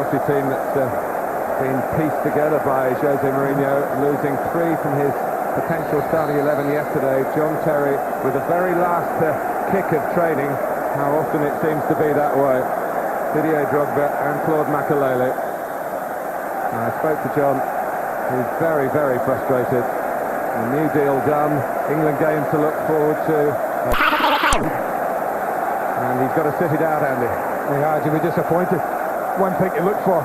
Chelsea team that's been pieced together by Jose Mourinho, losing 3 from his potential starting 11 yesterday. John Terry with the very last kick of training. How often it seems to be that way. Didier Drogba and Claude Makalele. I spoke to John. He's very, very frustrated. A new deal done. England game to look forward to. And he's got to sit it out, Andy. He has, he'll be disappointed. One thing to look for.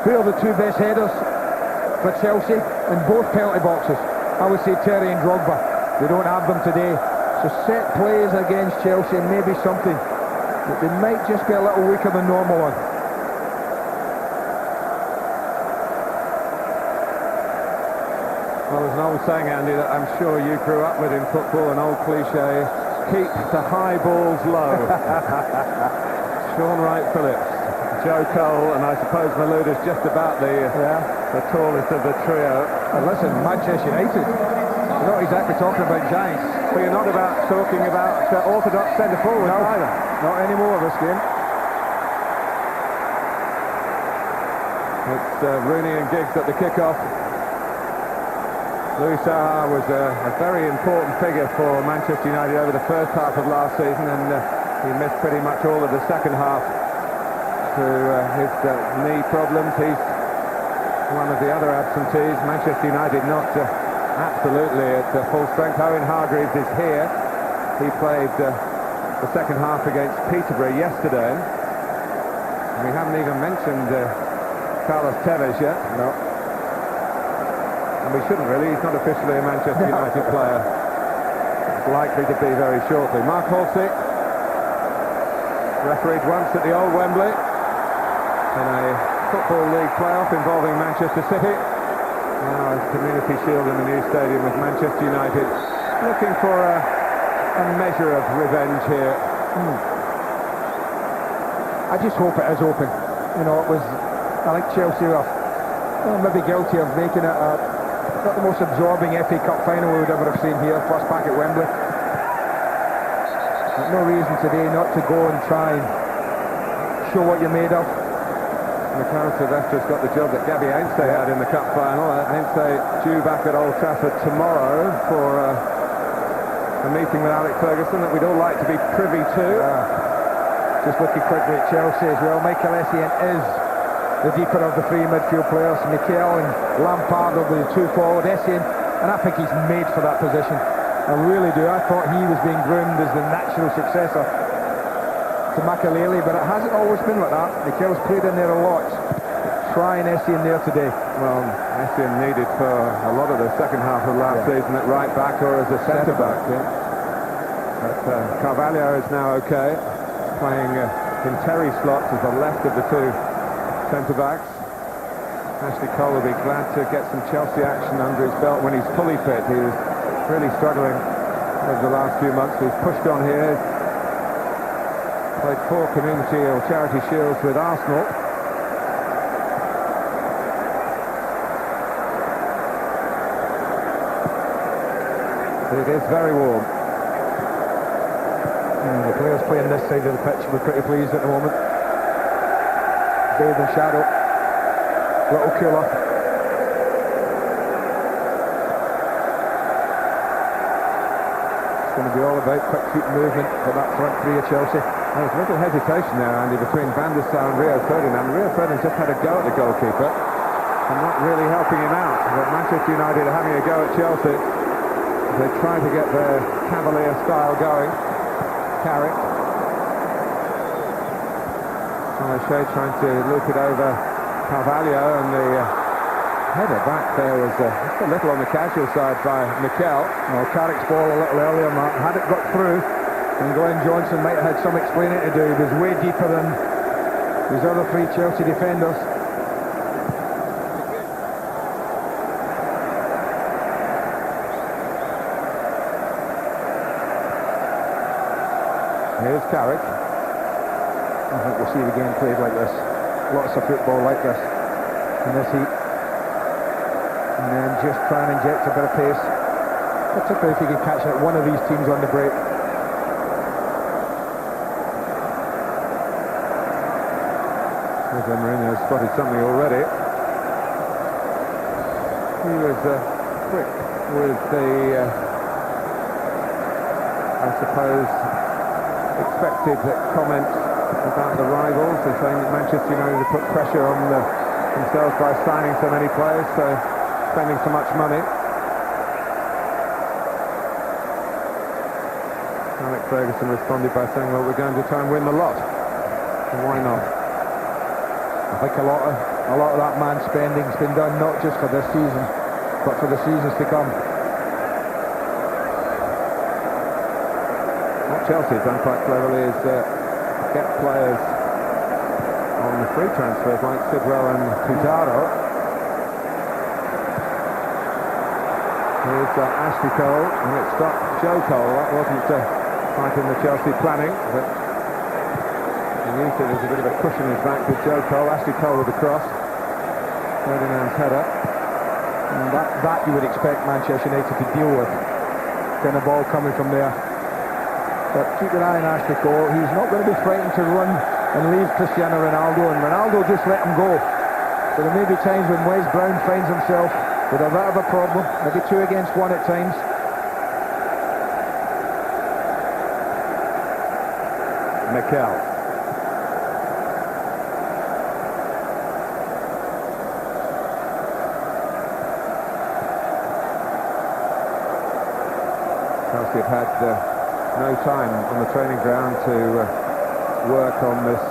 Who are the 2 best headers for Chelsea in both penalty boxes? I would say Terry and Drogba. They don't have them today. So set plays against Chelsea may be something, but they might just be a little weaker than normal on. Well, there's an old saying, Andy, that I'm sure you grew up with in football, an old cliche: keep the high balls low. Sean Wright-Phillips, Joe Cole, and I suppose Malouda's just about the tallest of the trio. And listen, Manchester United, you're not exactly talking about giants. But you're not talking about orthodox centre-forwards either. Not anymore this game. It's Rooney and Giggs at the kickoff. Louis Saha was a very important figure for Manchester United over the first half of last season, and he missed pretty much all of the second half through his knee problems. He's one of the other absentees. Manchester United not absolutely at full strength. Owen Hargreaves is here. He played the second half against Peterborough yesterday. And we haven't even mentioned Carlos Tevez yet. No. And we shouldn't really. He's not officially a Manchester United player. It's likely to be very shortly. Mark Halsey, refereed once at the old Wembley in a Football League playoff involving Manchester City. Now it's Community Shield in the new stadium with Manchester United looking for a measure of revenge here. I just hope it is open. You know, I think Chelsea are maybe guilty of making it not the most absorbing FA Cup final we would ever have seen here, first back at Wembley. But no reason today not to go and try and show what you're made of. Mikel Silvestri's got the job that Gabby Ainsley had in the cup final. Ainsley due back at Old Trafford tomorrow for a meeting with Alex Ferguson that we'd all like to be privy to. Just looking quickly at Chelsea as well. Michael Essien is the deeper of the 3 midfield players. Mikel and Lampard will be the 2 forward. Essien, and I think he's made for that position. I really do. I thought he was being groomed as the natural successor to Makalele, but it hasn't always been like that. Mikel's played in there a lot. Trying Essien there today. Well, Essien needed for a lot of the second half of last season at right back or as a centre back. But Carvalho is now okay, playing in Terry slots as the left of the 2 centre-backs. Ashley Cole will be glad to get some Chelsea action under his belt when he's fully fit. He was really struggling over the last few months. He's pushed on here. Played 4 community or charity shields with Arsenal. It is very warm. The players playing this side of the pitch were pretty pleased at the moment. Bathed in shadow. A little cooler. It's going to be all about quick feet movement for that front 3 of Chelsea. There's a little hesitation there, Andy, between Van der Sar and Rio Ferdinand. Rio Ferdinand just had a go at the goalkeeper and not really helping him out. But Manchester United are having a go at Chelsea. They try to get their Cavalier style going. Carrick. Shea trying to loop it over Carvalho, and the header back there was just a little on the casual side by Mikel. Well, Carrick's ball a little earlier, Mark. Had it got through, and Glenn Johnson might have had some explaining to do. He was way deeper than these other 3 Chelsea defenders. Here's Carrick. I think we'll see the game played like this. Lots of football like this in this heat. And then just try and inject a bit of pace. Particularly if you can catch one of these teams on the break. So Jose Mourinho spotted something already. He was quick with the, I suppose, expected comments about the rivals. They're saying that Manchester United have put pressure on themselves by signing so many players, so spending so much money. Alex Ferguson responded by saying, well, we're going to try and win the lot. And why not? I think a lot of that man spending's been done not just for this season, but for the seasons to come. What Chelsea has done quite cleverly is get players on the free transfers like Sidwell and Pizarro. Here's Ashley Cole, and it stopped Joe Cole. That wasn't quite in the Chelsea planning, but he used it as a bit of a cushion in his back with Joe Cole. Ashley Cole with the cross. Ferdinand's header. And that you would expect Manchester United to deal with. Kind of ball coming from there. But keep an eye on Ashley Cole. He's not going to be frightened to run and leave Cristiano Ronaldo, and Ronaldo just let him go. So there may be times when Wes Brown finds himself with a bit of a problem, maybe 2 against 1 at times. Mikel. Chelsea have had no time on the training ground to work on this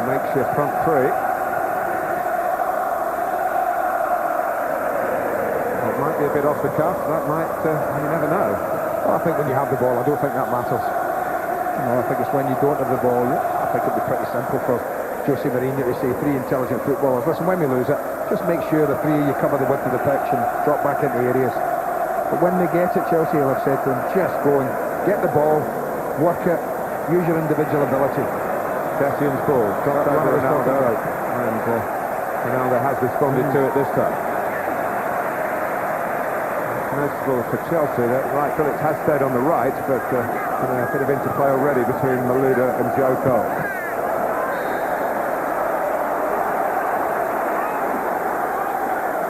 makeshift front three. It might be a bit off the cuff, that might, you never know. Well, I think when you have the ball, I don't think that matters. You know, I think it's when you don't have the ball. I think it'd be pretty simple for Jose Mourinho to say 3 intelligent footballers, listen, when we lose it, just make sure the 3 you cover the width of the pitch and drop back into areas. But when they get it, Chelsea will have said to them, just go and get the ball, work it, use your individual ability. Cassian's ball, got over Ronaldo, and Ronaldo has responded to it this time. Noticeable for Chelsea that Wright Phillips has stayed on the right, but a bit of interplay already between Malouda and Joe Cole.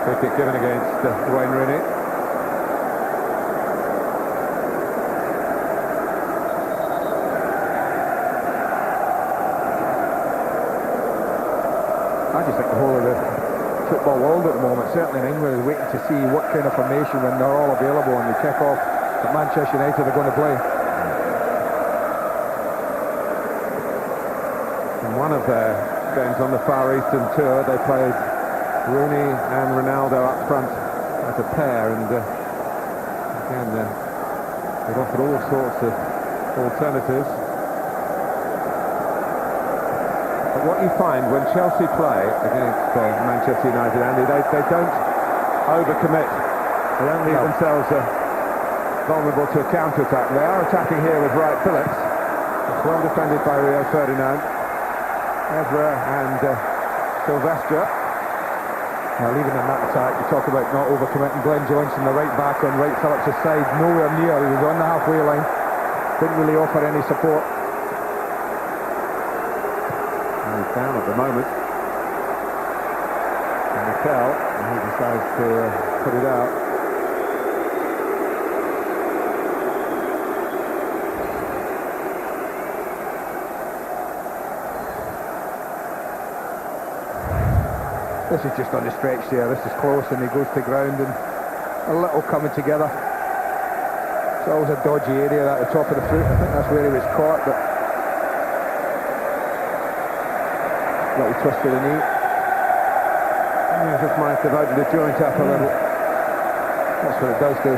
Free kick given against Wayne Rooney. I just think the whole of the football world at the moment, certainly in England, is waiting to see what kind of formation when they're all available and the kick-off that Manchester United are going to play. In one of their games on the Far Eastern Tour, they played Rooney and Ronaldo up front as a pair, and again, they've offered all sorts of alternatives. But what you find when Chelsea play against Manchester United, Andy, they don't overcommit. They don't leave themselves vulnerable to a counter-attack. They are attacking here with Wright Phillips. It's well defended by Rio Ferdinand, Ezra and Silvestre. Now, even in that attack, you talk about not overcommitting. Glenn Johnson, the right back on Wright Phillips' side, nowhere near. He was on the halfway line, didn't really offer any support. He's down at the moment. And Mikel, and he decides to put it out. This is just on the stretch there. This is close, and he goes to ground, and a little coming together. It's always a dodgy area at the top of the foot. I think that's where he was caught, but little twist to the knee. Yeah, just might have opened the joint up a little. That's what it does do.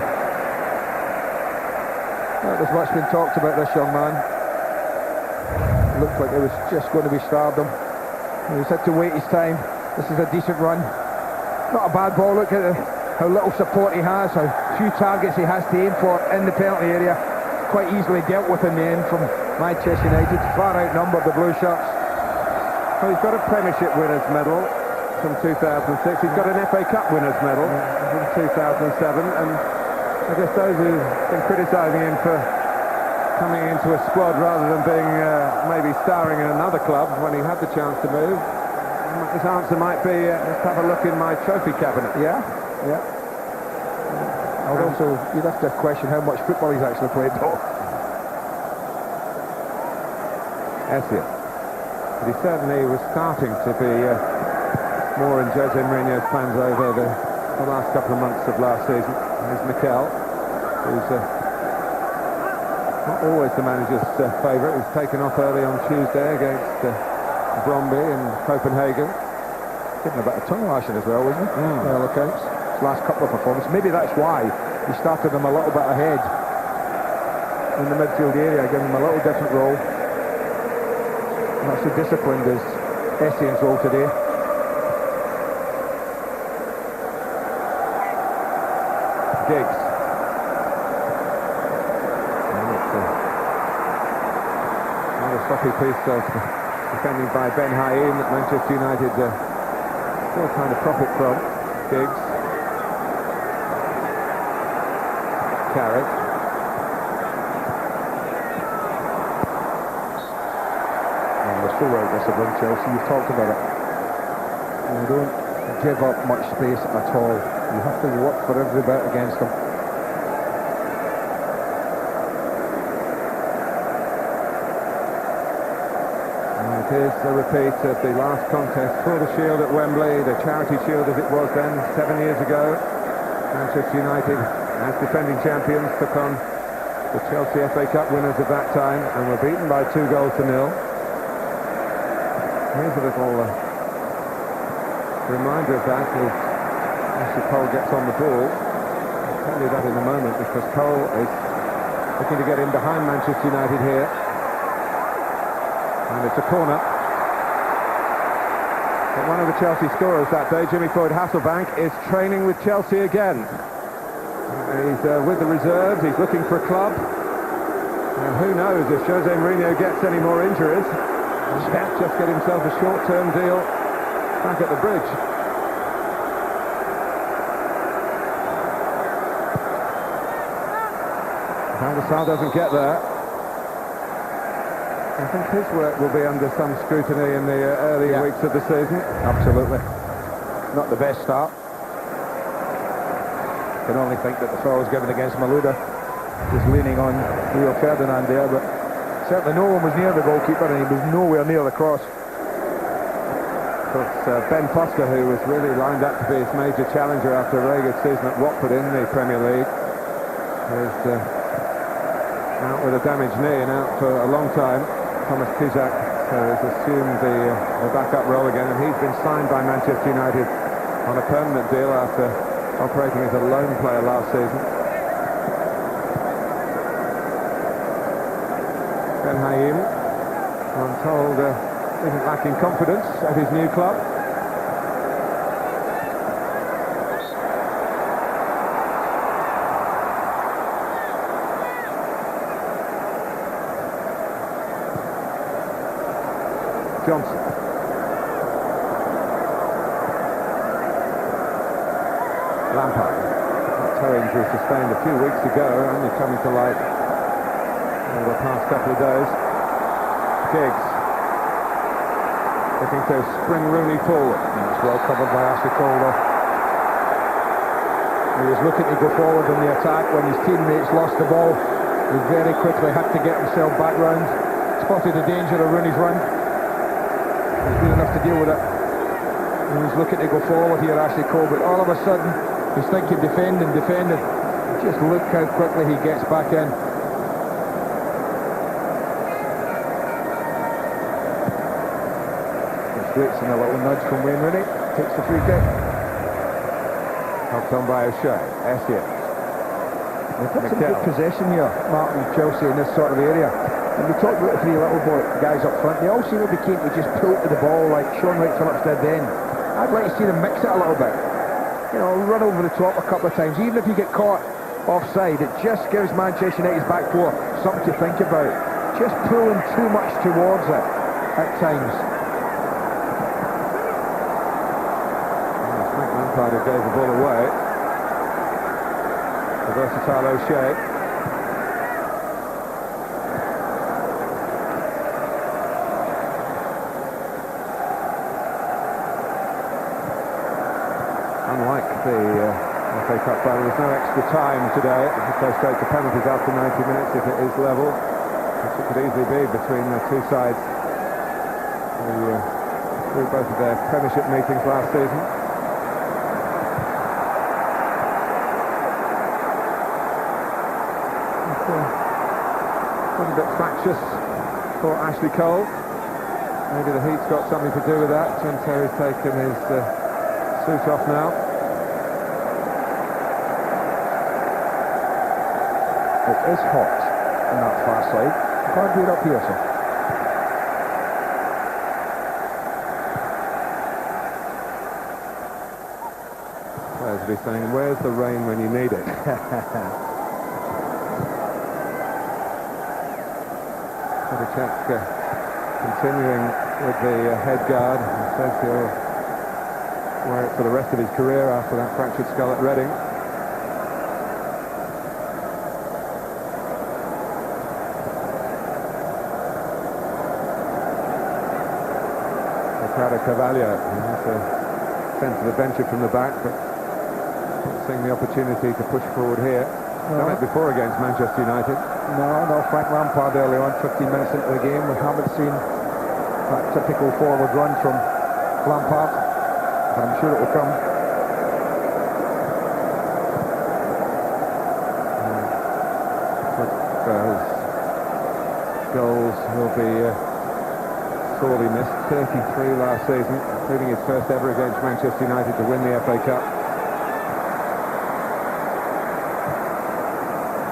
Well, there's much been talked about this young man. It looked like it was just going to be stardom. He's had to wait his time. This is a decent run. Not a bad ball. Look at how little support he has, how few targets he has to aim for in the penalty area. Quite easily dealt with in the end from Manchester United. Far outnumbered the Blue Shirts. Well, he's got a Premiership winners medal from 2006. He's got an FA Cup winners medal from 2007. And I guess those who've been criticising him for coming into a squad rather than being maybe starring in another club when he had the chance to move. His answer might be, let's have a look in my trophy cabinet. Yeah. Also, you'd have to question how much football he's actually played, though. Essien. But he certainly was starting to be more in Jose Mourinho's plans over the last couple of months of last season. There's Mikel, who's not always the manager's favourite. He was taken off early on Tuesday against Bromby in Copenhagen. Getting a bit of tongue lashing as well, wasn't he? By all accounts. His last couple of performances. Maybe that's why he started him a little bit ahead in the midfield area, giving him a little different role. Not so disciplined as Essien's role today. Giggs. Another sloppy piece of defending by Ben Haim that Manchester United still trying to profit from. Giggs. Carrick. Full right discipline, Chelsea. You've talked about it. You don't give up much space at all. You have to work for every bit against them. And it is a repeat of the last contest for the Shield at Wembley, the Charity Shield as it was then 7 years ago. Manchester United, as defending champions, took on the Chelsea FA Cup winners at that time and were beaten by 2-0. Here's a little reminder of that as Ashley Cole gets on the ball. I'll tell you that in a moment because Cole is looking to get in behind Manchester United here. And it's a corner. But one of the Chelsea scorers that day, Jimmy Floyd Hasselbank, is training with Chelsea again. He's with the reserves, he's looking for a club. And who knows if Jose Mourinho gets any more injuries. He might just get himself a short-term deal back at the bridge. Van der Sar doesn't get there. I think his work will be under some scrutiny in the early weeks of the season. Absolutely. Not the best start. Can only think that the foul was given against Malouda. He's leaning on Rio Ferdinand there, but certainly no one was near the goalkeeper and he was nowhere near the cross. But Ben Foster, who was really lined up to be his major challenger after a very good season at Watford in the Premier League, is out with a damaged knee and out for a long time. Thomas Kizak has assumed the backup role again, and he's been signed by Manchester United on a permanent deal after operating as a loan player last season. Ben Haim, I'm told, isn't lacking confidence at his new club. Johnson. Lampard. That toe injury sustained a few weeks ago, only coming to light over the past couple of days. Giggs. Looking to spring Rooney forward. It's well covered by Ashley Cole though. He was looking to go forward in the attack when his teammates lost the ball. He very quickly had to get himself back round. Spotted the danger of Rooney's run. He's good enough to deal with it. He was looking to go forward here, Ashley Cole, but all of a sudden he's thinking defending. Just look how quickly he gets back in. Waits and a little nudge from Wayne Rooney. Takes the free kick. Helped on by O'Shea. Essien. They've got some good possession here, Martin, Chelsea, in this sort of area. And we talked about the three little guys up front. They all seem to be keen to just pull to the ball like Sean Wright-Phillips did then. I'd like to see them mix it a little bit. You know, run over the top a couple of times. Even if you get caught offside, it just gives Manchester United's back four something to think about. Just pulling too much towards it at times. Lampard gave the ball away. The versatile O'Shea. unlike the FA Cup final, there's no extra time today. It goes straight to penalties after 90 minutes if it is level, which it could easily be between the two sides who through both of their Premiership meetings last season. A bit fractious for Ashley Cole. Maybe the heat's got something to do with that. John Terry's taken his suit off now. It is hot on that far side. Can't do it up here, sir. Players will be saying, where's the rain when you need it? Check continuing with the head guard. He says he'll wear it for the rest of his career after that fractured skull at Reading. Ricardo Carvalho, sent to the bench from the back, but seeing the opportunity to push forward here. Done it before against Manchester United. No, Frank Lampard early on, 15 minutes into the game. We haven't seen that typical forward run from Lampard, but I'm sure it will come. His goals will be sorely missed. 33 last season, including his first ever against Manchester United to win the FA Cup.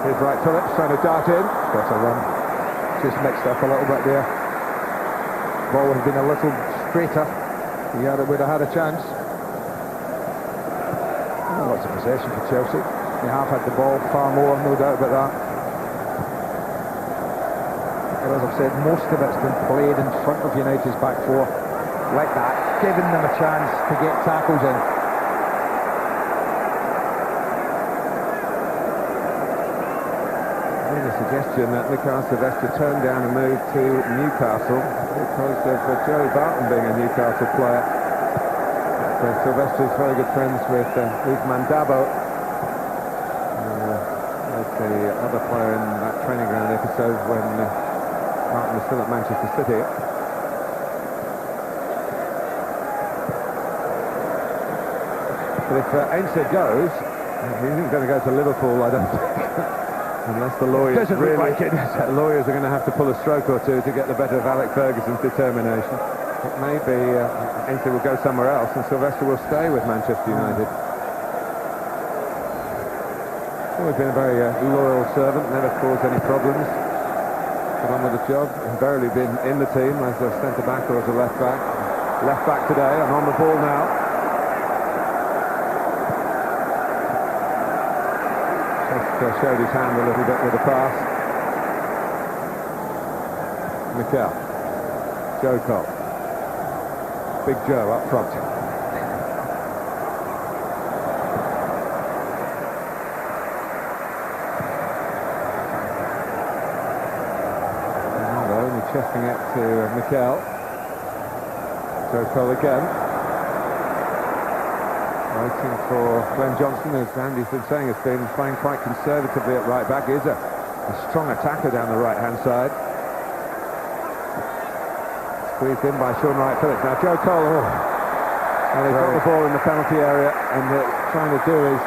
Here's Wright Phillips trying to dart in. Got a run. Just mixed up a little bit there. Ball would have been a little straighter. He would have had a chance. Lots of possession for Chelsea. They have had the ball far more, no doubt about that. But as I've said, most of it's been played in front of United's back four. Like that, giving them a chance to get tackles in. A suggestion that Mikael Silvestre turned down a move to Newcastle because of Joey Barton being a Newcastle player. Silvestre is very good friends with Luke Mandabo, was the other player in that training ground episode when Barton was still at Manchester City. But if Ainsley goes, he isn't going to go to Liverpool, I don't think. Unless the lawyers really, the lawyers are going to have to pull a stroke or two to get the better of Alex Ferguson's determination. But maybe Ainsley will go somewhere else and Silvestre will stay with Manchester United. Always been a very loyal servant, never caused any problems. Got on with the job, invariably been in the team as a centre-back or as a left-back. Left-back today and on the ball now. Showed his hand a little bit with the pass. Mikel. Joe Cole. Big Joe up front. Ronaldo only chesting it to Mikel. Joe Cole again. Waiting for Glenn Johnson, as Andy's been saying, has been playing quite conservatively at right back. He is a strong attacker down the right-hand side. Squeezed in by Sean Wright Phillips. Now Joe Cole, and he's got the ball in the penalty area and trying to do his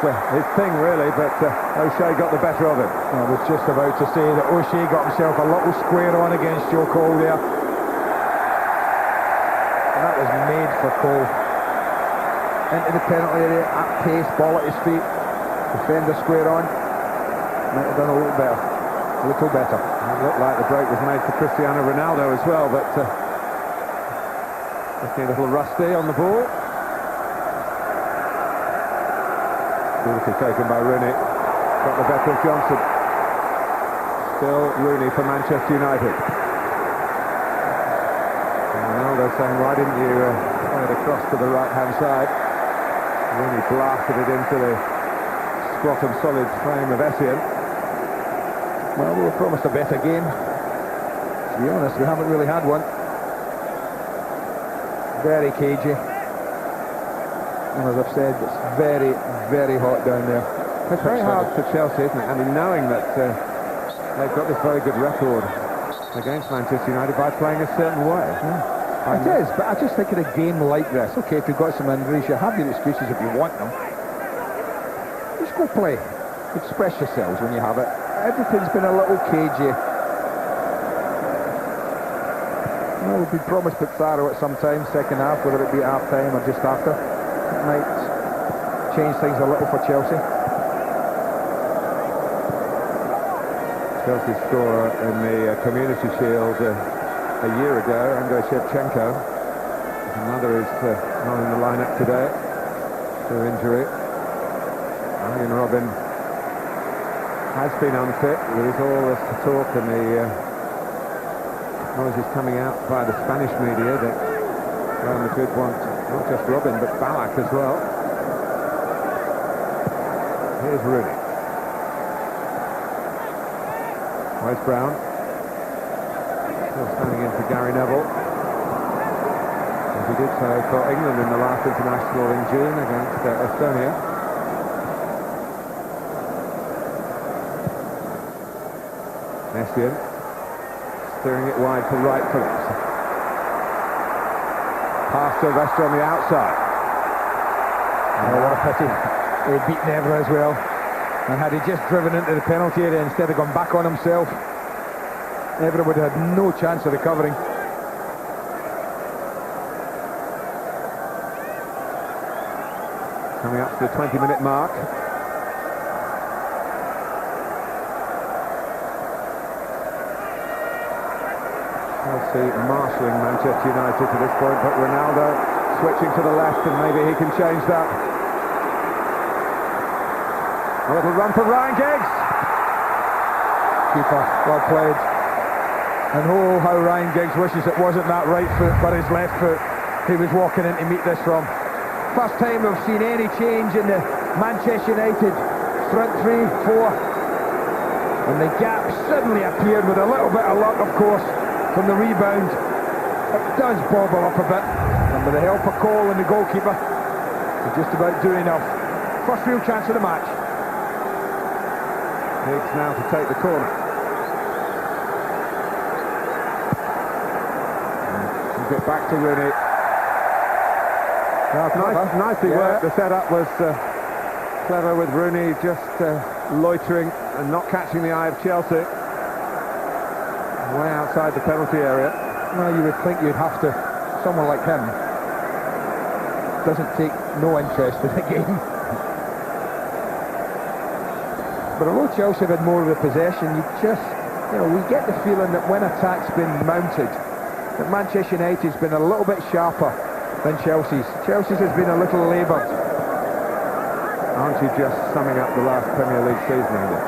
thing really, but O'Shea got the better of it. I was just about to say that O'Shea got himself a little square on against Joe Cole there. And that was made for Cole. Into the penalty area, at pace, ball at his feet, defender square on. Might have done a little better. A little better. It looked like the break was made for Cristiano Ronaldo as well, but looking a little rusty on the ball. Beautifully taken by Rooney. Got the better of Johnson. Still Rooney for Manchester United. And Ronaldo saying, why didn't you play it across to the right-hand side? Rooney blasted it into the squat and solid frame of Essien. Well, we were promised a better game. To be honest, we haven't really had one. Very cagey. And as I've said, it's very, very hot down there. It's very hard for Chelsea, isn't it? I mean, knowing that they've got this very good record against Manchester United by playing a certain way. It is, but I just think in a game like this, okay, if you've got some injuries, you have your excuses if you want them. Just go play. Express yourselves when you have it. Everything's been a little cagey. Well, we've been promised Pizarro at some time, second half, whether it be at half-time or just after. It might change things a little for Chelsea. Chelsea scorer in the Community Shield a year ago, Andrei Shevchenko. Another is not in the lineup today through injury. Arjen Robben has been unfit. There is all this talk and the noises coming out by the Spanish media that Real Madrid want not just Robben but Ballack as well. Here's Rooney. Where's Brown? Still standing in for Gary Neville. As he did so for England in the last international in June against Estonia. Essien steering it wide for Wright Phillips. Pass to Silvestre on the outside. Oh, what a pity. He beat Neville as well. And had he just driven into the penalty area instead of gone back on himself, Neville would have had no chance of recovering. Coming up to the 20-minute mark. Chelsea marshalling Manchester United to this point, but Ronaldo switching to the left, and maybe he can change that. A little run for Ryan Giggs. Keeper, well played. And oh, how Ryan Giggs wishes it wasn't that right foot, but his left foot he was walking in to meet this from. First time we've seen any change in the Manchester United front 3-4. And the gap suddenly appeared with a little bit of luck, of course, from the rebound. It does bobble up a bit. And with the help of Cole and the goalkeeper, they just about do enough. First real chance of the match. Giggs now to take the corner. And get back to Rooney. Nicely worked. The setup was clever with Rooney just loitering and not catching the eye of Chelsea. Way outside the penalty area. Well, you would think you'd have to. Someone like him doesn't take no interest in the game. But although Chelsea have had more of the possession, we get the feeling that when attack's been mounted, that Manchester United's been a little bit sharper than Chelsea's. Chelsea's has been a little laboured. Aren't you just summing up the last Premier League season, Andy?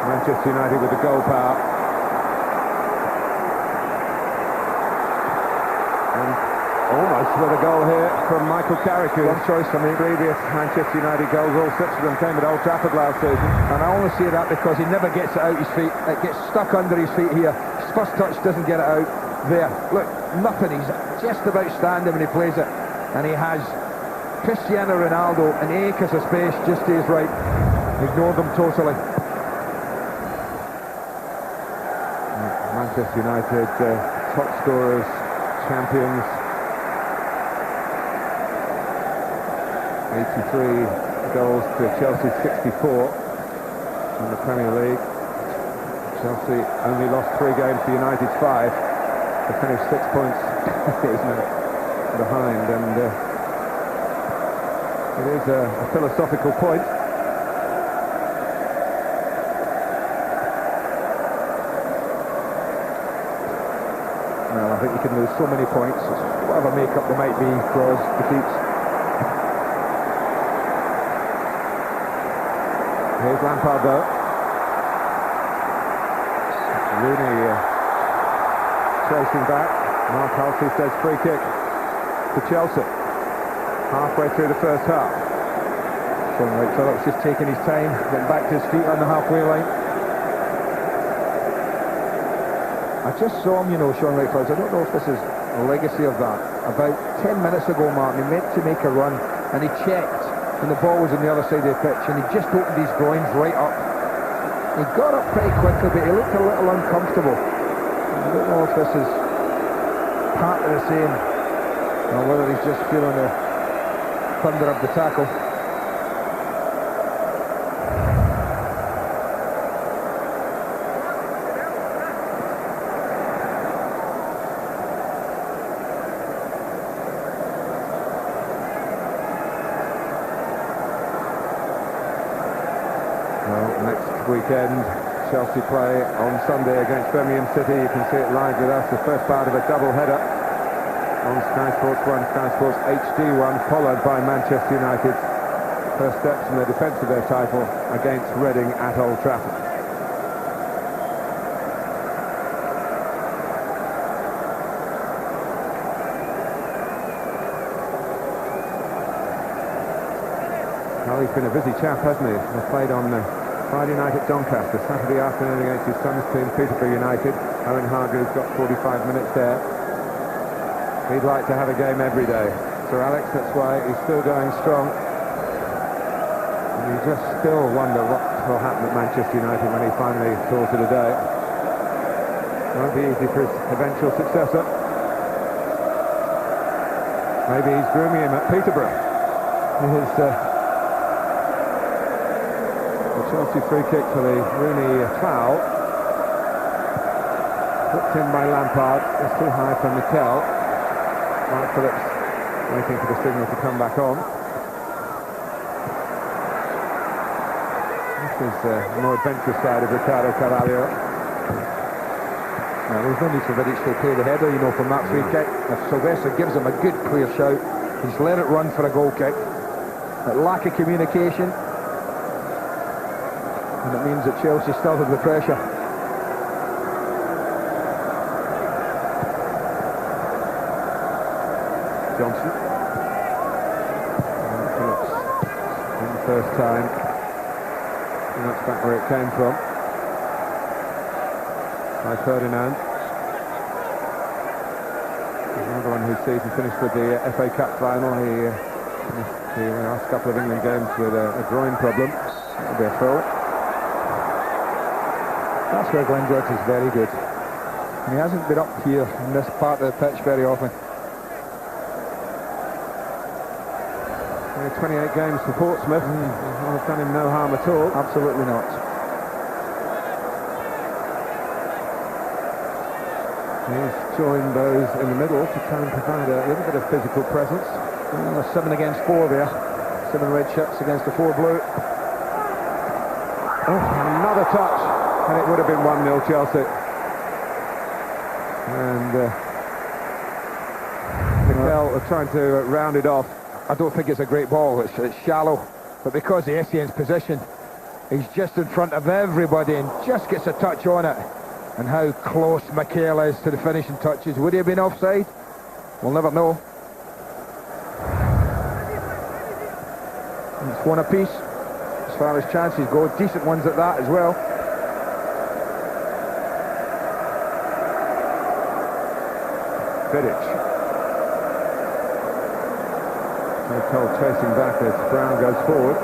Manchester United with the goal power. And almost with a goal here from Michael Carrick, who one choice for me. Previous Manchester United goals, all 6 of them came at Old Trafford last season. And I only say that because he never gets it out his feet. It gets stuck under his feet here. His first touch doesn't get it out. There, look, nothing. He's just about standing when he plays it. And he has Cristiano Ronaldo an acres of space just to his right. Ignore them totally. Manchester United top scorers, champions. 83 goals to Chelsea's 64 in the Premier League. Chelsea only lost 3 games to United's 5. They finished 6 points behind, and it is a philosophical point. Well, I think you can lose so many points. Whatever make-up there might be, draws, defeats. Here's Lampard though. Rooney chasing back. Mark Halsey says free kick to Chelsea. Halfway through the first half. Sean Wright Phillips just taking his time, getting back to his feet on the halfway line. I just saw him, Sean Wright Phillips. I don't know if this is a legacy of that. about 10 minutes ago, Martin. He meant to make a run, and he checked, and the ball was on the other side of the pitch, and he just opened his groins right up. He got up pretty quickly, but he looked a little uncomfortable. I don't know if this is part of the same, or whether he's just feeling the thunder of the tackle. Weekend, Chelsea play on Sunday against Birmingham City. You can see it live with us, the first part of a double header on Sky Sports 1, Sky Sports HD1, followed by Manchester United's first steps in the defence of their title against Reading at Old Trafford. Well, he's been a busy chap, hasn't he? They played on Friday night at Doncaster, Saturday afternoon against his son's team, Peterborough United. Owen Hargreaves got 45 minutes there. He'd like to have a game every day. Sir Alex, that's why he's still going strong. And you just still wonder what will happen at Manchester United when he finally calls it a day. It won't be easy for his eventual successor. Maybe he's grooming him at Peterborough. Chelsea free kick for the Rooney foul. Hooked in by Lampard. It's too high for Mikel. Mark Phillips waiting for the signal to come back on. This is the more adventurous side of Ricardo Carvalho. Now, there's no need for Vidic to play the header, you know, from that free kick. If Sylvester gives him a good clear shout, he's let it run for a goal kick. That lack of communication. And it means that Chelsea still have the pressure. Johnson. And Phillips in the first time. And that's back where it came from. By Ferdinand. Another one whose season finished with the FA Cup final. He missed the last couple of England games with a groin problem. That'll be a throw. That's where Glenn George is very good. And he hasn't been up here in this part of the pitch very often. 28 games for Portsmouth. Well, have done him no harm at all. Absolutely not. He's joined those in the middle to try and provide a little bit of physical presence. And 7 against 4 there. 7 red shirts against the 4 blue. Oh, another touch. And it would have been 1-0 Chelsea. And Mikel are trying to round it off. I don't think it's a great ball. It's shallow. But because the Essien's position, he's just in front of everybody and just gets a touch on it. And how close Mikel is to the finishing touches. Would he have been offside? We'll never know. It's one apiece as far as chances go. Decent ones at that as well. Vidic. Cole chasing back as Brown goes forward.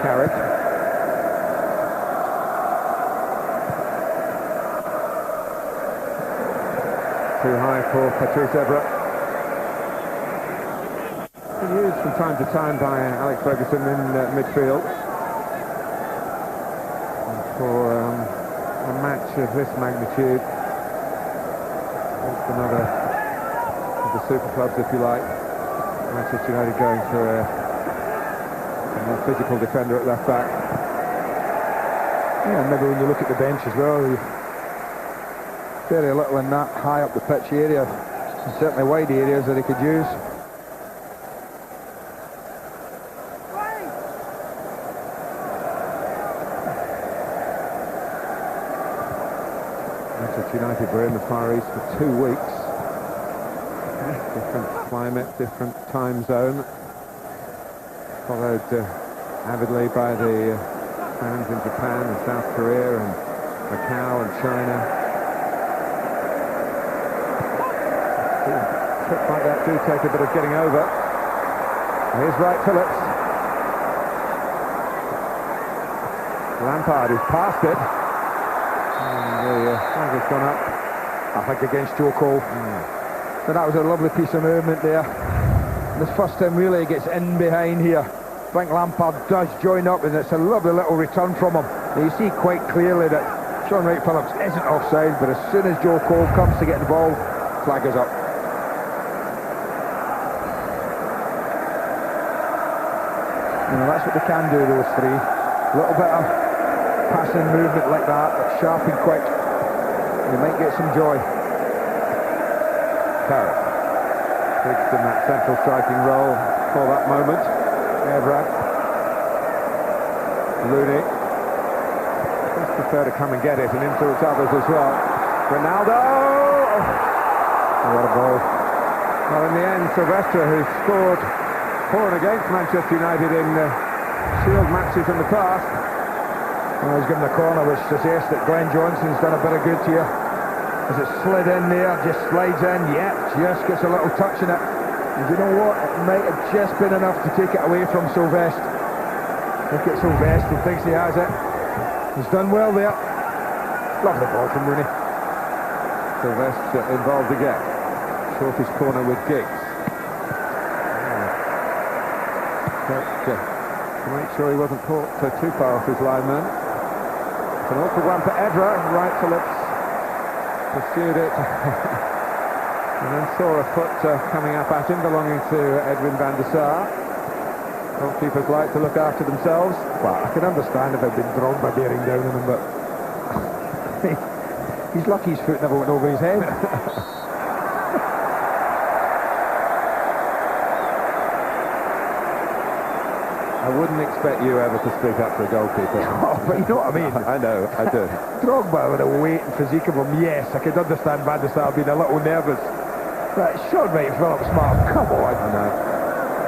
Carrick. Too high for Patrice Evra. Been used from time to time by Alex Ferguson in midfield. And for a match of this magnitude, another of the super clubs, if you like. Manchester United going for a more physical defender at left back. Yeah, maybe when you look at the bench as well, very little in that high up the pitch area. And certainly wide areas that he could use. Manchester United were in the Far East for 2 weeks. Different climate, different time zone. Followed avidly by the fans in Japan and South Korea and Macau and China. Tricks like that do take a bit of getting over. Here's Wright Phillips. Lampard, who's passed it. And the flag has gone up. I think against Joe Cole. So that was a lovely piece of movement there. This first time really he gets in behind here. I think Lampard does join up, and it's a lovely little return from him. Now you see quite clearly that Sean Wright Phillips isn't offside, but as soon as Joe Cole comes to get the ball, flag is up. You know, that's what they can do, those three. A little bit of passing movement like that, but sharp and quick. You might get some joy. Paris. Fixed in that central striking role for that moment. Evra. Looney. Just prefer to come and get it and influence others as well. Ronaldo! Oh, what a ball. Well, in the end, Silvestre, who scored for and against Manchester United in Shield matches in the past. Well, he's given a corner which suggests that Glenn Johnson's done a bit of good here. As it slid in there, just slides in, just gets a little touch in it. And you know what? It might have just been enough to take it away from Silvestre. Look at Silvestre, he thinks he has it. He's done well there. Lovely ball from Rooney. Silvestre involved again. Shortest corner with Giggs. To make sure he wasn't caught too far off his lineman. It's an awkward one for Evra. Wright Phillips pursued it and then saw a foot coming up at him belonging to Edwin van der Sar. Goalkeepers like to look after themselves. Well, I can understand if I'd been drawn by bearing down on him, but he's lucky his foot never went over his head. I wouldn't expect you ever to speak up for a goalkeeper. Oh, but you know what I mean? I know, I do. Drogba with a weight and physique of him, yes, I could understand Van der Sar being a little nervous. But Sean Wright Phillips, Mark, come on. I know.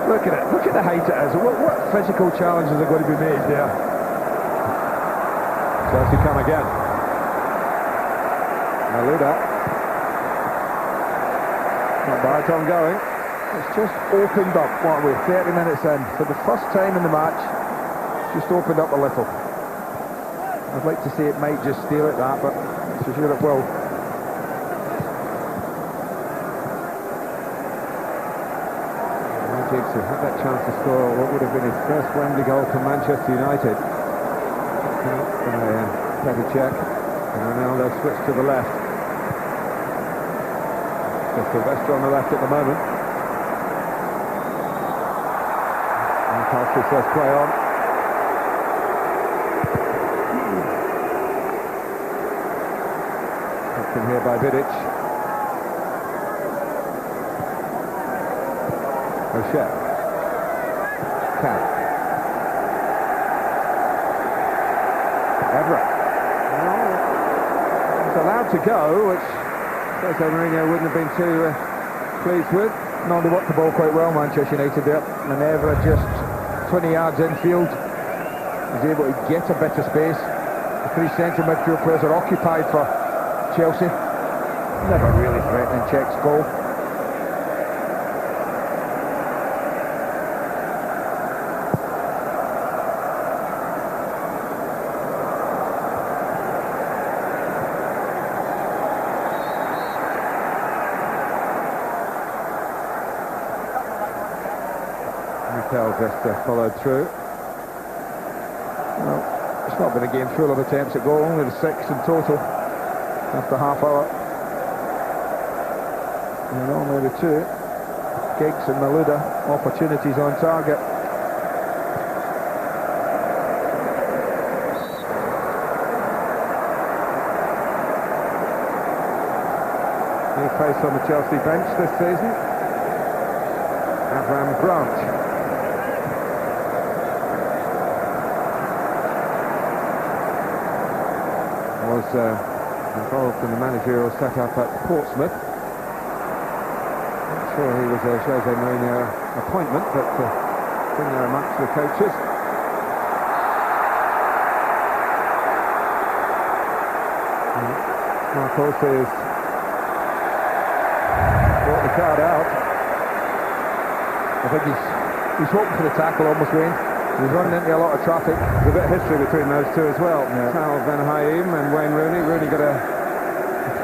Look at it, look at the height it is. What physical challenges are going to be made there? Chelsea come again. Malouda. Not bad, Tom going. It's just opened up, what are we, 30 minutes in. For the first time in the match, it's just opened up a little. I'd like to say it might just stay like that, but for sure it will. Giggs, who had that chance to score what would have been his first Wembley goal for Manchester United. Petty check, and Ronaldo switched to the left. So Silvestre on the left at the moment. Newcastle says play on. Kept in here by Vidic. O'Shea. Carrick. Evra. He's allowed to go, which Jose Mourinho wouldn't have been too pleased with. No, they worked the ball quite well, Manchester United there. And Evra just 20 yards infield. He's able to get a bit of space. The three central midfield players are occupied for Chelsea. Never really threatening Czech's goal. Just followed through. Well, it's not been a game full of attempts at goal, only the 6 in total after half hour. And only the 2, Giggs and Malouda, opportunities on target. New face on the Chelsea bench this season, Avram Grant. Was involved in the managerial setup at Portsmouth. Not sure he was a Jose Mourinho appointment, but been there amongst the coaches. Marcos is sort the crowd out. I think he's hoping for the tackle almost, Wayne. He's running into a lot of traffic. There's a bit of history between those two as well. Yeah. Sal Ben Haim and Wayne Rooney. Rooney got a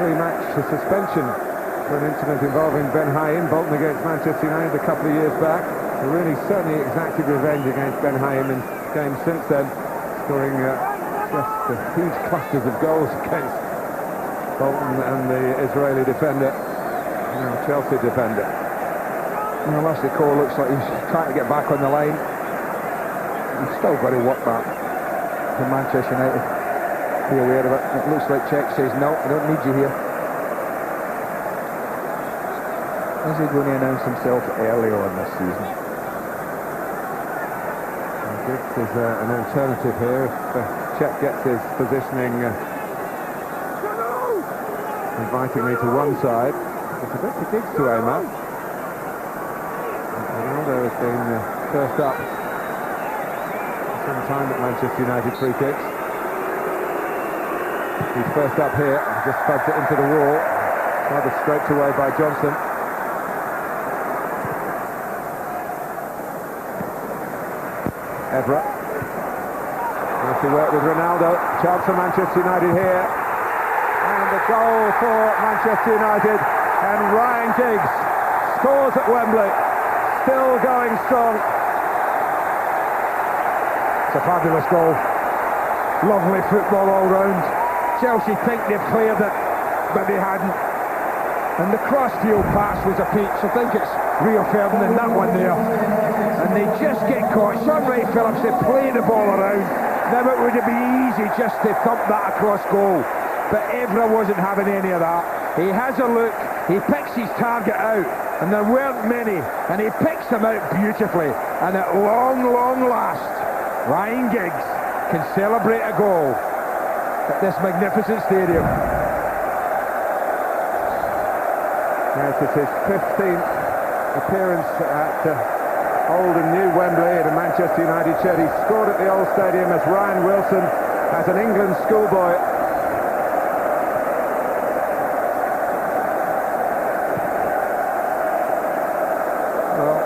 3-match suspension for an incident involving Ben Haim, Bolton against Manchester United a couple of years back. Rooney certainly exacted revenge against Ben Haim in games since then, scoring just huge clusters of goals against Bolton and the Israeli defender, Chelsea defender. Well, Leslie Cole looks like he's trying to get back on the line. He's still got to work that for Manchester United. Be aware of it. It looks like Czech says, no, I don't need you here. Is he going to announce himself early on this season? Giggs is an alternative here. If Czech gets his positioning invitingly to one side, it's a bit for Giggs to aim at. Ronaldo has been first up for some time at Manchester United free kicks. He's first up here, just spuds it into the wall, rather scraped away by Johnson. Evra. Nice to work with Ronaldo. Chance for Manchester United here. And a goal for Manchester United. And Ryan Giggs scores at Wembley. Still going strong. It's a fabulous goal. Lovely football all round. Chelsea think they've cleared it, but they hadn't. And the cross-field pass was a peach. I think it's Rio Ferdinand, that one there. And they just get caught. Sean Ray Phillips, they play the ball around. Now it would have been easy just to thump that across goal. But Evra wasn't having any of that. He has a look, he picks his target out, and there weren't many, and he picks them out beautifully. And at long last, Ryan Giggs can celebrate a goal at this magnificent stadium. Yes, it's his 15th appearance at old and new Wembley in a Manchester United shirt. He scored at the old stadium as Ryan Wilson, as an England schoolboy. Well,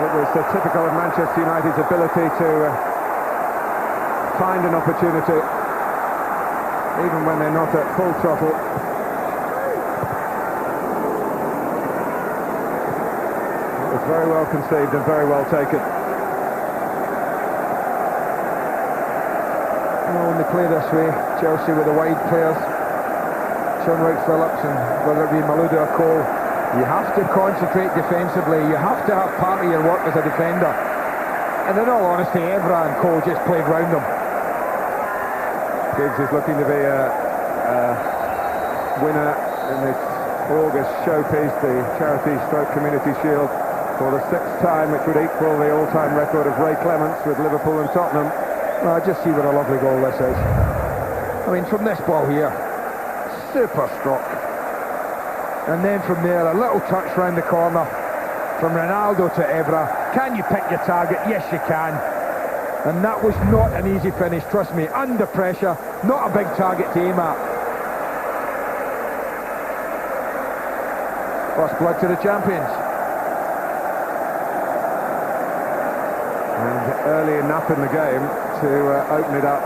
it was typical of Manchester United's ability to find an opportunity, even when they're not at full throttle. Very well conceived and very well taken. Well, when they play this way, Chelsea with the wide players, Sean Wright Phillips, and whether it be Malouda or Cole, you have to concentrate defensively. You have to have part of your work as a defender. And in all honesty, Evra and Cole just played round them. Giggs is looking to be a winner in this August showpiece, the Charity Stroke Community Shield, for the 6th time, which would equal the all-time record of Ray Clements with Liverpool and Tottenham. Well, just see what a lovely goal this is. I mean, from this ball here, super stroke. And then from there, a little touch round the corner from Ronaldo to Evra. Can you pick your target? Yes, you can. And that was not an easy finish, trust me. Under pressure, not a big target to aim at. First blood to the champions. And early enough in the game to open it up.